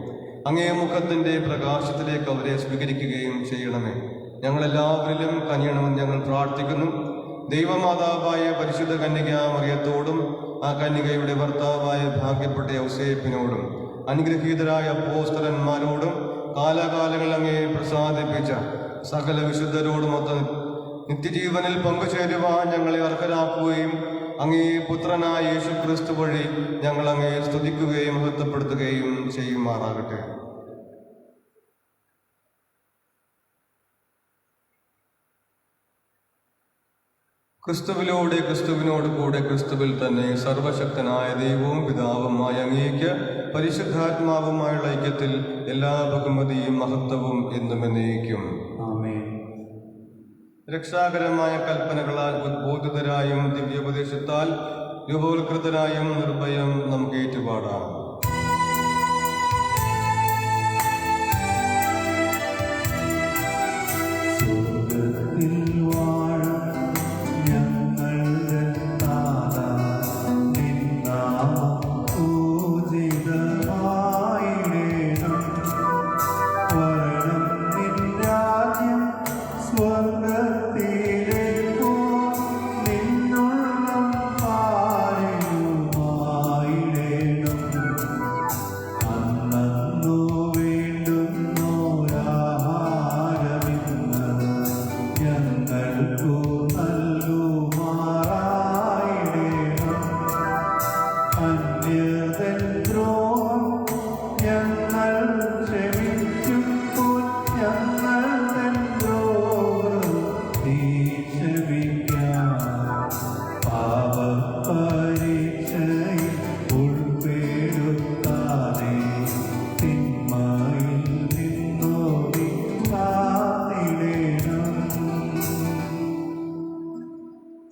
അങ്ങേ മുഖത്തിന്റെ പ്രകാശത്തിലേക്ക് അവരെ സ്വീകരിക്കുകയും ചെയ്യണമേ. ഞങ്ങളെല്ലാവരിലും കനിയണമെന്ന് ഞങ്ങൾ പ്രാർത്ഥിക്കുന്നു. ദൈവമാതാവായ പരിശുദ്ധ കന്യക മറിയത്തോടും ആ കന്യകയുടെ ഭർത്താവായ ഭാഗ്യപ്പെട്ട യൗസേപ്പിനോടും അനുഗ്രഹീതരായ അപ്പോസ്തലന്മാരോടും കാലാകാലങ്ങൾ അങ്ങേ പ്രസാദിപ്പിച്ച സകല വിശുദ്ധരോടുമൊത്ത് നിത്യജീവനിൽ പങ്കുചേരുവാൻ ഞങ്ങളെ അർഹരാക്കുകയും അങ്ങേ പുത്രനായ യേശു ക്രിസ്തു വഴി ഞങ്ങൾ അങ്ങേ സ്തുതിക്കുകയും മഹത്വപ്പെടുത്തുകയും ചെയ്യുമാറാകട്ടെ. ക്രിസ്തുവിലൂടെ ക്രിസ്തുവിനോട് കൂടെ ക്രിസ്തുവിൽ തന്നെ സർവശക്തനായ ദൈവവും പിതാവുമായ അങ്ങേക്ക് പരിശുദ്ധാത്മാവുമായുള്ള ഐക്യത്തിൽ എല്ലാ ബഹുമതിയും മഹത്വവും എന്നും എന്നേക്കും. ആമേൻ. രക്ഷാകരമായ കൽപ്പനകളാൽ ഉദ്ബോധിതരായും ദിവ്യോപദേശത്താൽ രൂപവത്കൃതരായും നിർഭയം നമുക്ക് ഏറ്റുപാടാം.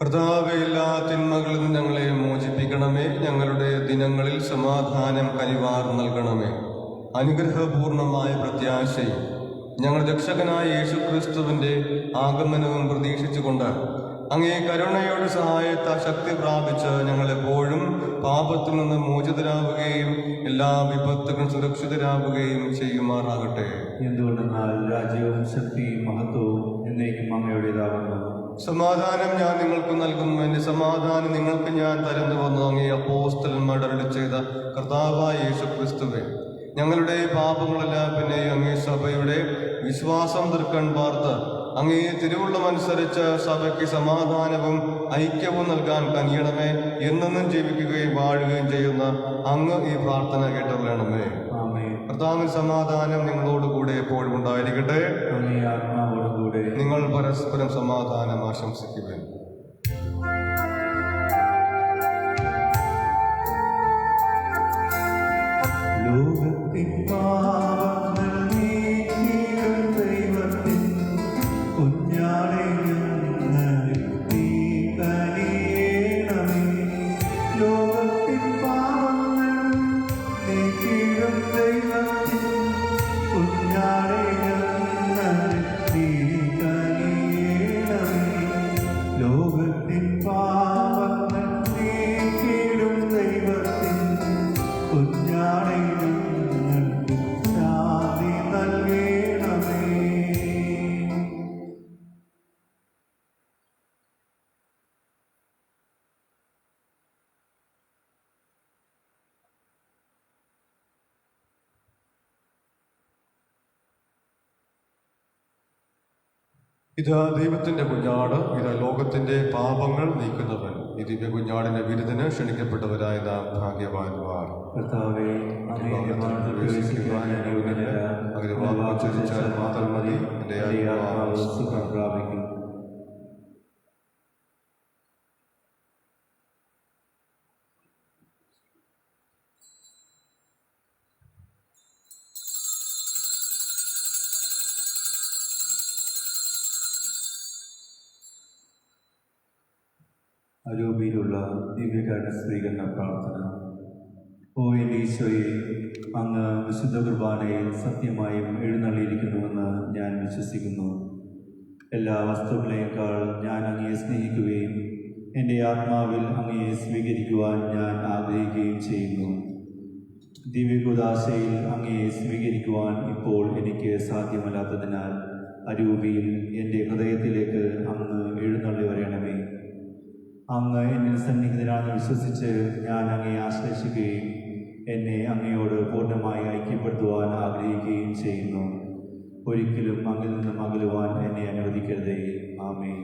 കർത്താവേ, എല്ലാ തിന്മകളിൽ നിന്ന് ഞങ്ങളെ മോചിപ്പിക്കണമേ. ഞങ്ങളുടെ ദിനങ്ങളിൽ സമാധാനം കനിവാർ നൽകണമേ. അനുഗ്രഹപൂർണമായ പ്രത്യാശയും ഞങ്ങളുടെ രക്ഷകനായ യേശു ക്രിസ്തുവിന്റെ ആഗമനവും പ്രതീക്ഷിച്ചുകൊണ്ട് അങ്ങേ കരുണയുടെ സഹായത്താൽ ശക്തി പ്രാപിച്ച് ഞങ്ങളെപ്പോഴും പാപത്തിൽ നിന്ന് മോചിതരാവുകയും എല്ലാ വിപത്തുകളും സുരക്ഷിതരാവുകയും ചെയ്യുമാറാകട്ടെ. എന്തുകൊണ്ടെന്നാൽ രാജ്യവും ശക്തിയും മഹത്വവും എന്നേക്കും അങ്ങയുടേതാകുന്നു. സമാധാനം ഞാൻ നിങ്ങൾക്ക് നൽകുന്നു, എന്റെ സമാധാനം നിങ്ങൾക്ക് ഞാൻ തരുന്നുവെന്ന് അങ്ങേ അപ്പോസ്തലന്മാർ അരുളി ചെയ്ത കർത്താവായ യേശു ക്രിസ്തുവേ, ഞങ്ങളുടെ പാപങ്ങളെല്ലാം പിന്നെ അങ്ങേ സഭയുടെ വിശ്വാസം തീർക്കാൻ പാർത്ത് അങ്ങേ തിരുവുള്ളമനുസരിച്ച് സഭയ്ക്ക് സമാധാനവും ഐക്യവും നൽകാൻ കനിയണമേ. എന്നെന്നും ജീവിക്കുകയും വാഴുകയും ചെയ്യുന്ന അങ്ങ് ഈ പ്രാർത്ഥന കേട്ടറിയണമേ. ആമേൻ. കർത്താവിൻ സമാധാനം നിങ്ങളോടുകൂടി കൂടെ എപ്പോഴും ഉണ്ടായിരിക്കട്ടെ. അങ്ങേ ആത്മാവോടുകൂടെ. നിങ്ങൾ പരസ്പരം സമാധാനം ആശംസിക്കുവാൻ. ലോകത്തിൻ പാപങ്ങൾ നീക്കിയിടും ദൈവത്തിൻ കുഞ്ഞാടേ ഞങ്ങളിൽ നീ കനിയണമേ. ലോകത്തിൻ പാപങ്ങൾ നീക്കിയിടും ദൈവത്തിൻ കുഞ്ഞാടേ ഞങ്ങളിൽ നീ കനിയണമേ. ലോകത്തിൻ പാപങ്ങൾ നീക്കിയിടും ദൈവത്തിൻ കുഞ്ഞാടേ ഞങ്ങൾക്ക് ശാന്തി നൽകണമേ. ഇതാ ദൈവത്തിന്റെ കുഞ്ഞാട്, ഇതാ ലോകത്തിന്റെ പാപങ്ങൾ നീക്കുന്നവൻ. ഈ ദിവ്യ കുഞ്ഞാടിന്റെ വിരുദിന് ക്ഷണിക്കപ്പെട്ടവരായ നാം ഭാഗ്യവാന്മാർ. കർത്താവേ, അങ്ങേ ഭവനത്തിൽ പ്രവേശിക്കുവാൻ ഞാൻ യോഗ്യനല്ല. അങ്ങയുടെ വാക്ക് ഉച്ചരിച്ചാൽ മാത്രം മതി, എൻ്റെ ആത്മാവ് സുഖം പ്രാപിക്കും. അരൂപിയിലുള്ള ദിവ്യകാരുണ്യ സ്വീകരണ പ്രാർത്ഥന. ഓ എൻ്റെ ഈശോയെ, അങ്ങ് വിശുദ്ധ കുർബാനയിൽ സത്യമായും എഴുന്നള്ളിയിരിക്കുന്നുവെന്ന് ഞാൻ വിശ്വസിക്കുന്നു. എല്ലാ വസ്തുക്കളേക്കാൾ ഞാൻ അങ്ങയെ സ്നേഹിക്കുകയും എൻ്റെ ആത്മാവിൽ അങ്ങയെ സ്വീകരിക്കുവാൻ ഞാൻ ആഗ്രഹിക്കുകയും ചെയ്യുന്നു. ദിവ്യകുദാശയിൽ അങ്ങയെ സ്വീകരിക്കുവാൻ ഇപ്പോൾ എനിക്ക് സാധ്യമല്ലാത്തതിനാൽ അരൂപിയിൽ എൻ്റെ ഹൃദയത്തിലേക്ക് അങ്ങ് എഴുന്നള്ളി വരണമേ. അങ്ങ് എന്നിൽ സന്നിഹിതനാണെന്ന് വിശ്വസിച്ച് ഞാൻ അങ്ങയെ ആശ്ലേഷിക്കുകയും എന്നെ അങ്ങയോട് പൂർണ്ണമായി ഐക്യപ്പെടുത്തുവാൻ ആഗ്രഹിക്കുകയും ചെയ്യുന്നു. ഒരിക്കലും അങ്ങിൽ നിന്നും അകലുവാൻ എന്നെ അനുവദിക്കരുതേ. ആമേൻ.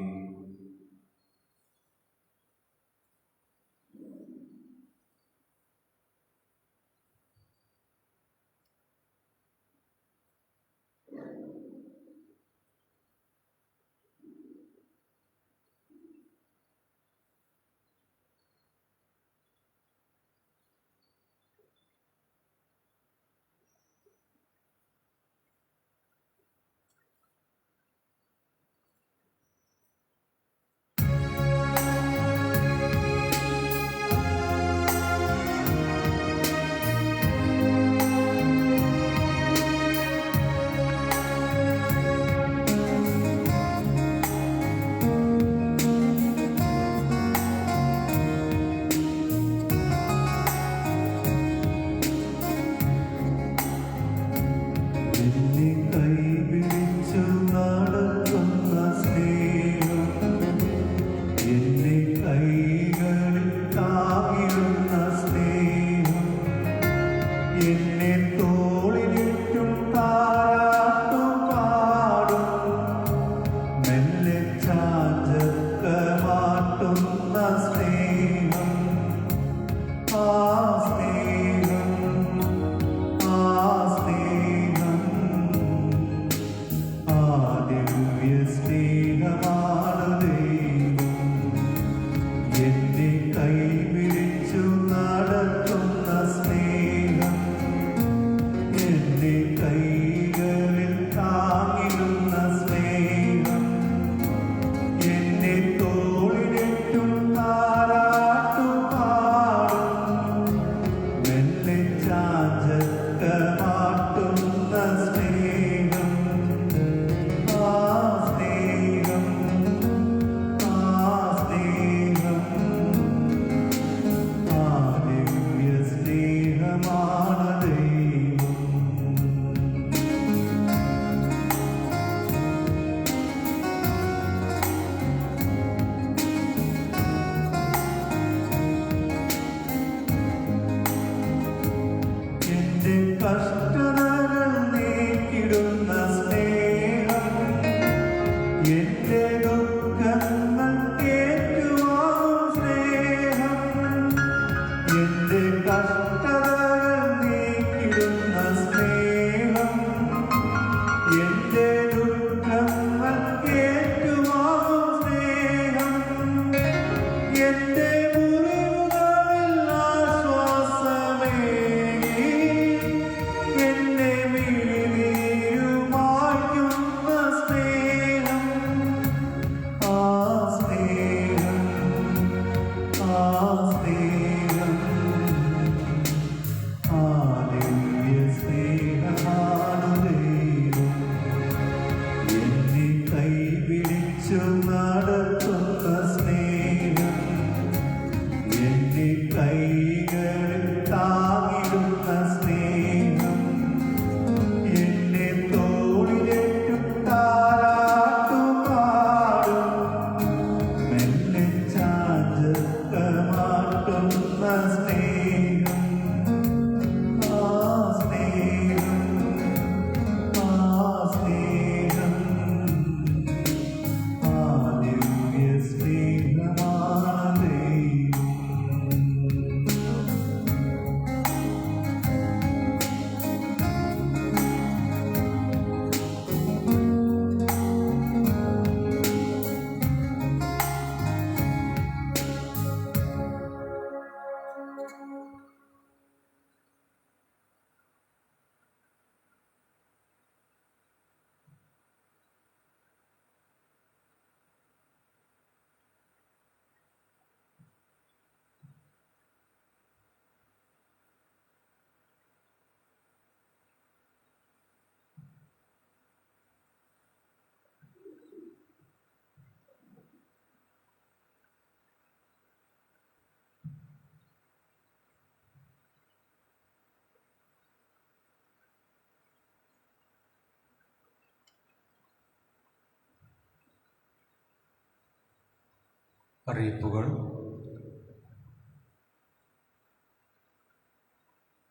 അറിയിപ്പുകൾ.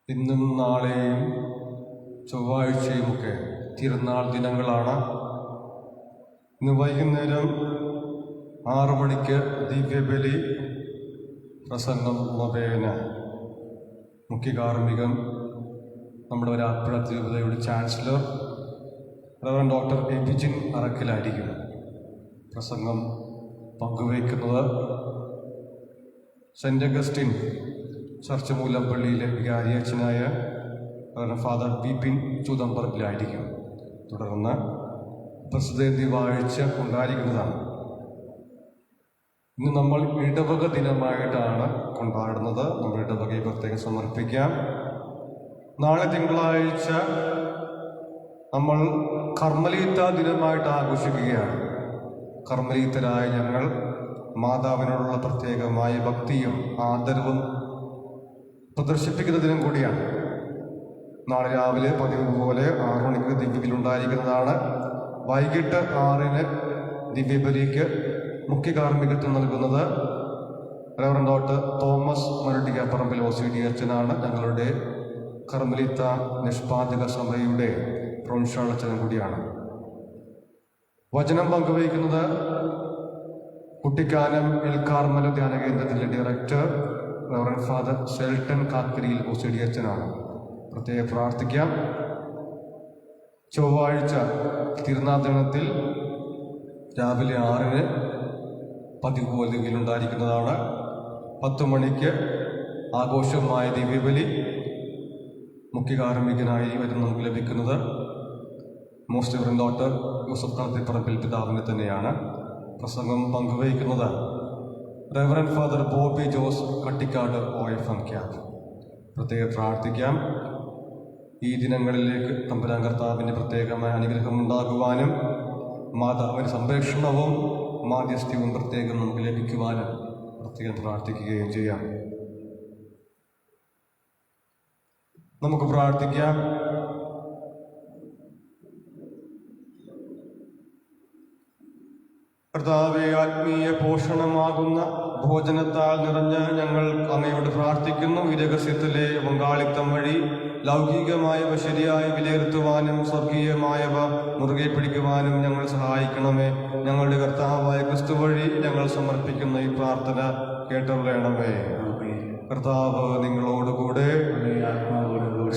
ഇന്നും നാളെയും ചൊവ്വാഴ്ചയുമൊക്കെ തിരുനാൾ ദിനങ്ങളാണ്. ഇന്ന് വൈകുന്നേരം 6 മണിക്ക് ദിവ്യബലി, പ്രസംഗം, നൊവേന. മുഖ്യ കാർമ്മികം നമ്മുടെ ഒരാപ്പുഴ തിരുവതയുടെ ചാൻസലർ റവറൻ ഡോക്ടർ എബിജിൻ അറക്കലായിരിക്കും. പ്രസംഗം പങ്കുവയ്ക്കുന്നത് സെൻറ്റ് അഗസ്റ്റിൻ ചർച്ച് മൂലപ്പള്ളിയിലെ വികാരിയച്ഛനായ റവറൻ ഫാദർ ബിപിൻ ചൂതമ്പറമ്പിലായിരിക്കും. തുടർന്ന് പ്രസിദ്ധി വാഴ്ച ഉണ്ടായിരിക്കുന്നതാണ്. ഇന്ന് നമ്മൾ ഇടവക ദിനമായിട്ടാണ് കൊണ്ടാടുന്നത്. നമ്മൾ ഇടവകയെ പ്രത്യേകം സമർപ്പിക്കാം. നാളെ തിങ്കളാഴ്ച നമ്മൾ കർമ്മലീത്ത ദിനമായിട്ട് ആഘോഷിക്കുകയാണ്. കർമ്മലീത്തരായ ഞങ്ങൾ മാതാവിനോടുള്ള പ്രത്യേകമായ ഭക്തിയും ആദരവും പ്രദർശിപ്പിക്കുന്ന ദിനം കൂടിയാണ്. നാളെ രാവിലെ പതിവ് പോലെ 6 മണിക്ക് ദിവ്യബലിയുണ്ടായിരിക്കുന്നതാണ്. വൈകിട്ട് 6-ന് ദിവ്യബലിക്ക് മുഖ്യ കാർമ്മികത്വം നൽകുന്നത് റവറൻ ഡോക്ടർ തോമസ് മരടിക്കപ്പറമ്പിൽ OCD അച്ഛനാണ്. ഞങ്ങളുടെ കർമ്മലീത്ത നിഷ്പാദക സഭയുടെ പ്രൊവിൻഷ്യൽ അച്ഛനും കൂടിയാണ്. വചനം പങ്കുവയ്ക്കുന്നത് കുട്ടിക്കാനം എൽ കാർമൽ ധ്യാന കേന്ദ്രത്തിലെ director reverend father Shelton Kakkariyil OCD അച്ഛനാണ്. പ്രത്യേകം പ്രാർത്ഥിക്കാം. ചൊവ്വാഴ്ച തിരുനാൾ ദിനത്തിൽ രാവിലെ 6-ന് പതിവ് പോലെ ഉണ്ടായിരിക്കുന്നതാണ്. 10 മണിക്ക് ആഘോഷമായ ദിവ്യബലി. മുഖ്യ കാർമ്മികനായി വരുന്ന നമുക്ക് ലഭിക്കുന്നത് most reverend doctor Yusuf Kalathiparambil പിതാവിനെ തന്നെയാണ്. പ്രസംഗം പങ്കുവയ്ക്കുന്നത് reverend father Bobby Jose Kattikad OFM Cap. പ്രത്യേകം പ്രാർത്ഥിക്കാം. ഈ ദിനങ്ങളിലേക്ക് തമ്പുരാൻ കർത്താവിൻ്റെ പ്രത്യേകമായ അനുഗ്രഹം ഉണ്ടാകുവാനും മാതാവിൻ്റെ സംരക്ഷണവും മാധ്യസ്ഥ്യവും പ്രത്യേകം നമുക്ക് ലഭിക്കുവാനും പ്രത്യേകം പ്രാർത്ഥിക്കുകയും ചെയ്യാം. നമുക്ക് പ്രാർത്ഥിക്കാം. കർത്താവേ, ആത്മീയ പോഷണമാകുന്ന ഭോജനത്താൽ നിറഞ്ഞ് ഞങ്ങൾ അങ്ങയോട് പ്രാർത്ഥിക്കുന്നു. ഈ രഹസ്യത്തിലെ പങ്കാളിത്തം വഴി ലൗകികമായവ ശരിയായി വിലയിരുത്തുവാനും സ്വർഗീയമായവ മുറുകെ പിടിക്കുവാനും ഞങ്ങൾ സഹായിക്കണമേ. ഞങ്ങളുടെ കർത്താവായ ക്രിസ്തു വഴി ഞങ്ങൾ സമർപ്പിക്കുന്ന ഈ പ്രാർത്ഥന കേട്ടറിയണമേ. കർത്താവ് നിങ്ങളോടുകൂടെ.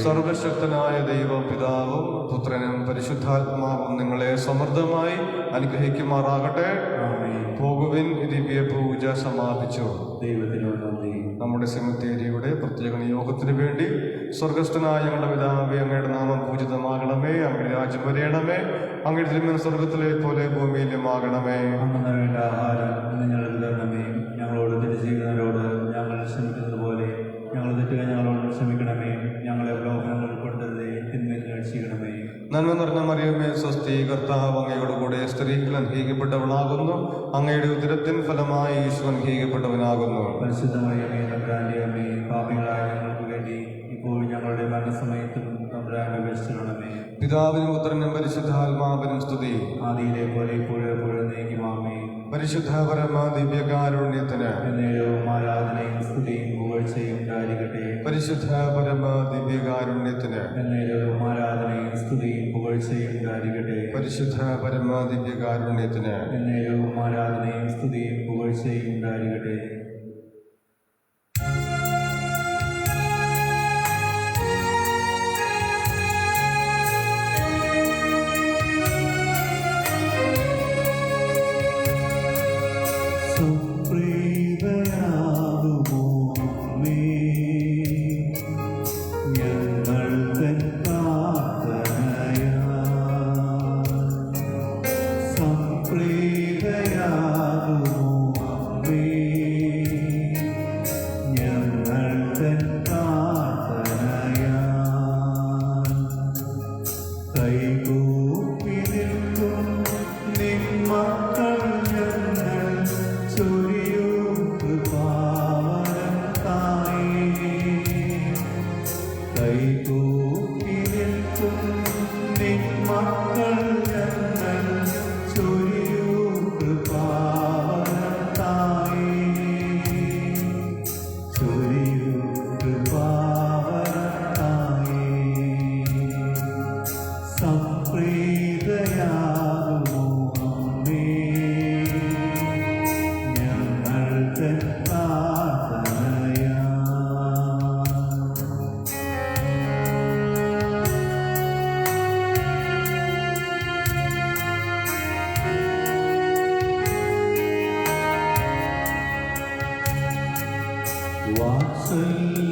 സർവശക്തനായ ദൈവം പിതാവും പുത്രനും പരിശുദ്ധാത്മാവും നിങ്ങളെ സമൃദ്ധമായി അനുഗ്രഹിക്കുമാറാകട്ടെ. പോകുവിൻ. ദിവ്യ പൂജ സമാപിച്ചു. നമ്മുടെ സെമിത്തേരിയുടെ പ്രത്യേക നിയോഗത്തിന് വേണ്ടി സ്വർഗസ്ഥനായ ഞങ്ങളുടെ പിതാവേ, അങ്ങയുടെ നാമം പൂജിതമാകണമേ. അങ്ങയുടെ രാജ്യം വരയണമേ. അങ്ങയുടെ തിരുമനസ് സ്വർഗത്തിലെ പോലെ ഭൂമിയിലും ആകണമേ. വേണ്ട ആഹാരം ഞങ്ങൾക്ക് തരണമേ. ഞങ്ങളോട് തെറ്റ് ചെയ്യുന്നവരോട് ഞങ്ങൾ ക്ഷമിക്കുന്നത് പോലെ ഞങ്ങൾ തെറ്റുകൾ ഞങ്ങളോട് ക്ഷമിക്കണമേ. ഞങ്ങളെ പ്രലോഭനങ്ങൾ ഉൾപ്പെടുത്തരുതേ, തിന്മയിൽ രക്ഷിക്കണമേ. നന്മ നിറഞ്ഞ മറിയമേ, സ്വസ്തി, കർത്താവ് അങ്ങയോടുകൂടെ സ്ത്രീകൾ അനുഗ്രഹിക്കപ്പെട്ടവളാകുന്നു. അങ്ങയുടെ ഉദരത്തിൻ ഫലമായി ഈശോ അനുഗ്രഹിക്കപ്പെട്ടവനാകുന്നു. പരിശുദ്ധ മറിയമേ, തമ്പുരാന്റെ അമ്മേ, പാപികളായ ഞങ്ങൾക്ക് വേണ്ടി ഇപ്പോൾ ഞങ്ങളുടെ മരണസമയത്തും തമ്പുരാന്റെ അപേക്ഷിക്കണമേ. പിതാവിനും പുത്രനും പരിശുദ്ധാത്മാവിനും സ്തുതി. ആദിയിലെ പോലെ ഇപ്പോഴും എപ്പോഴും നീക്കുമാമേ. പരിശുദ്ധ പരമ ദിവ്യകാരുണ്യത്തിന് എന്നേരവും ആരാധനയും സ്തുതിയും പുകഴ്ചയും ഉണ്ടായിരിക്കട്ടെ. പരിശുദ്ധ പരമ ദിവ്യകാരുണ്യത്തിന് എന്നേരവും ആരാധനയും സ്തുതിയും പുകഴ്ചയും ഉണ്ടായിരിക്കട്ടെ. പരിശുദ്ധ പരമ ദിവ്യകാരുണ്യത്തിന് എന്നേരവും ആരാധനയും സ്തുതിയും പുകഴ്ചയും ഉണ്ടായിരിക്കട്ടെ. സംപ്രീതയാകുമോ അമ്മേ. സ്വല്ലം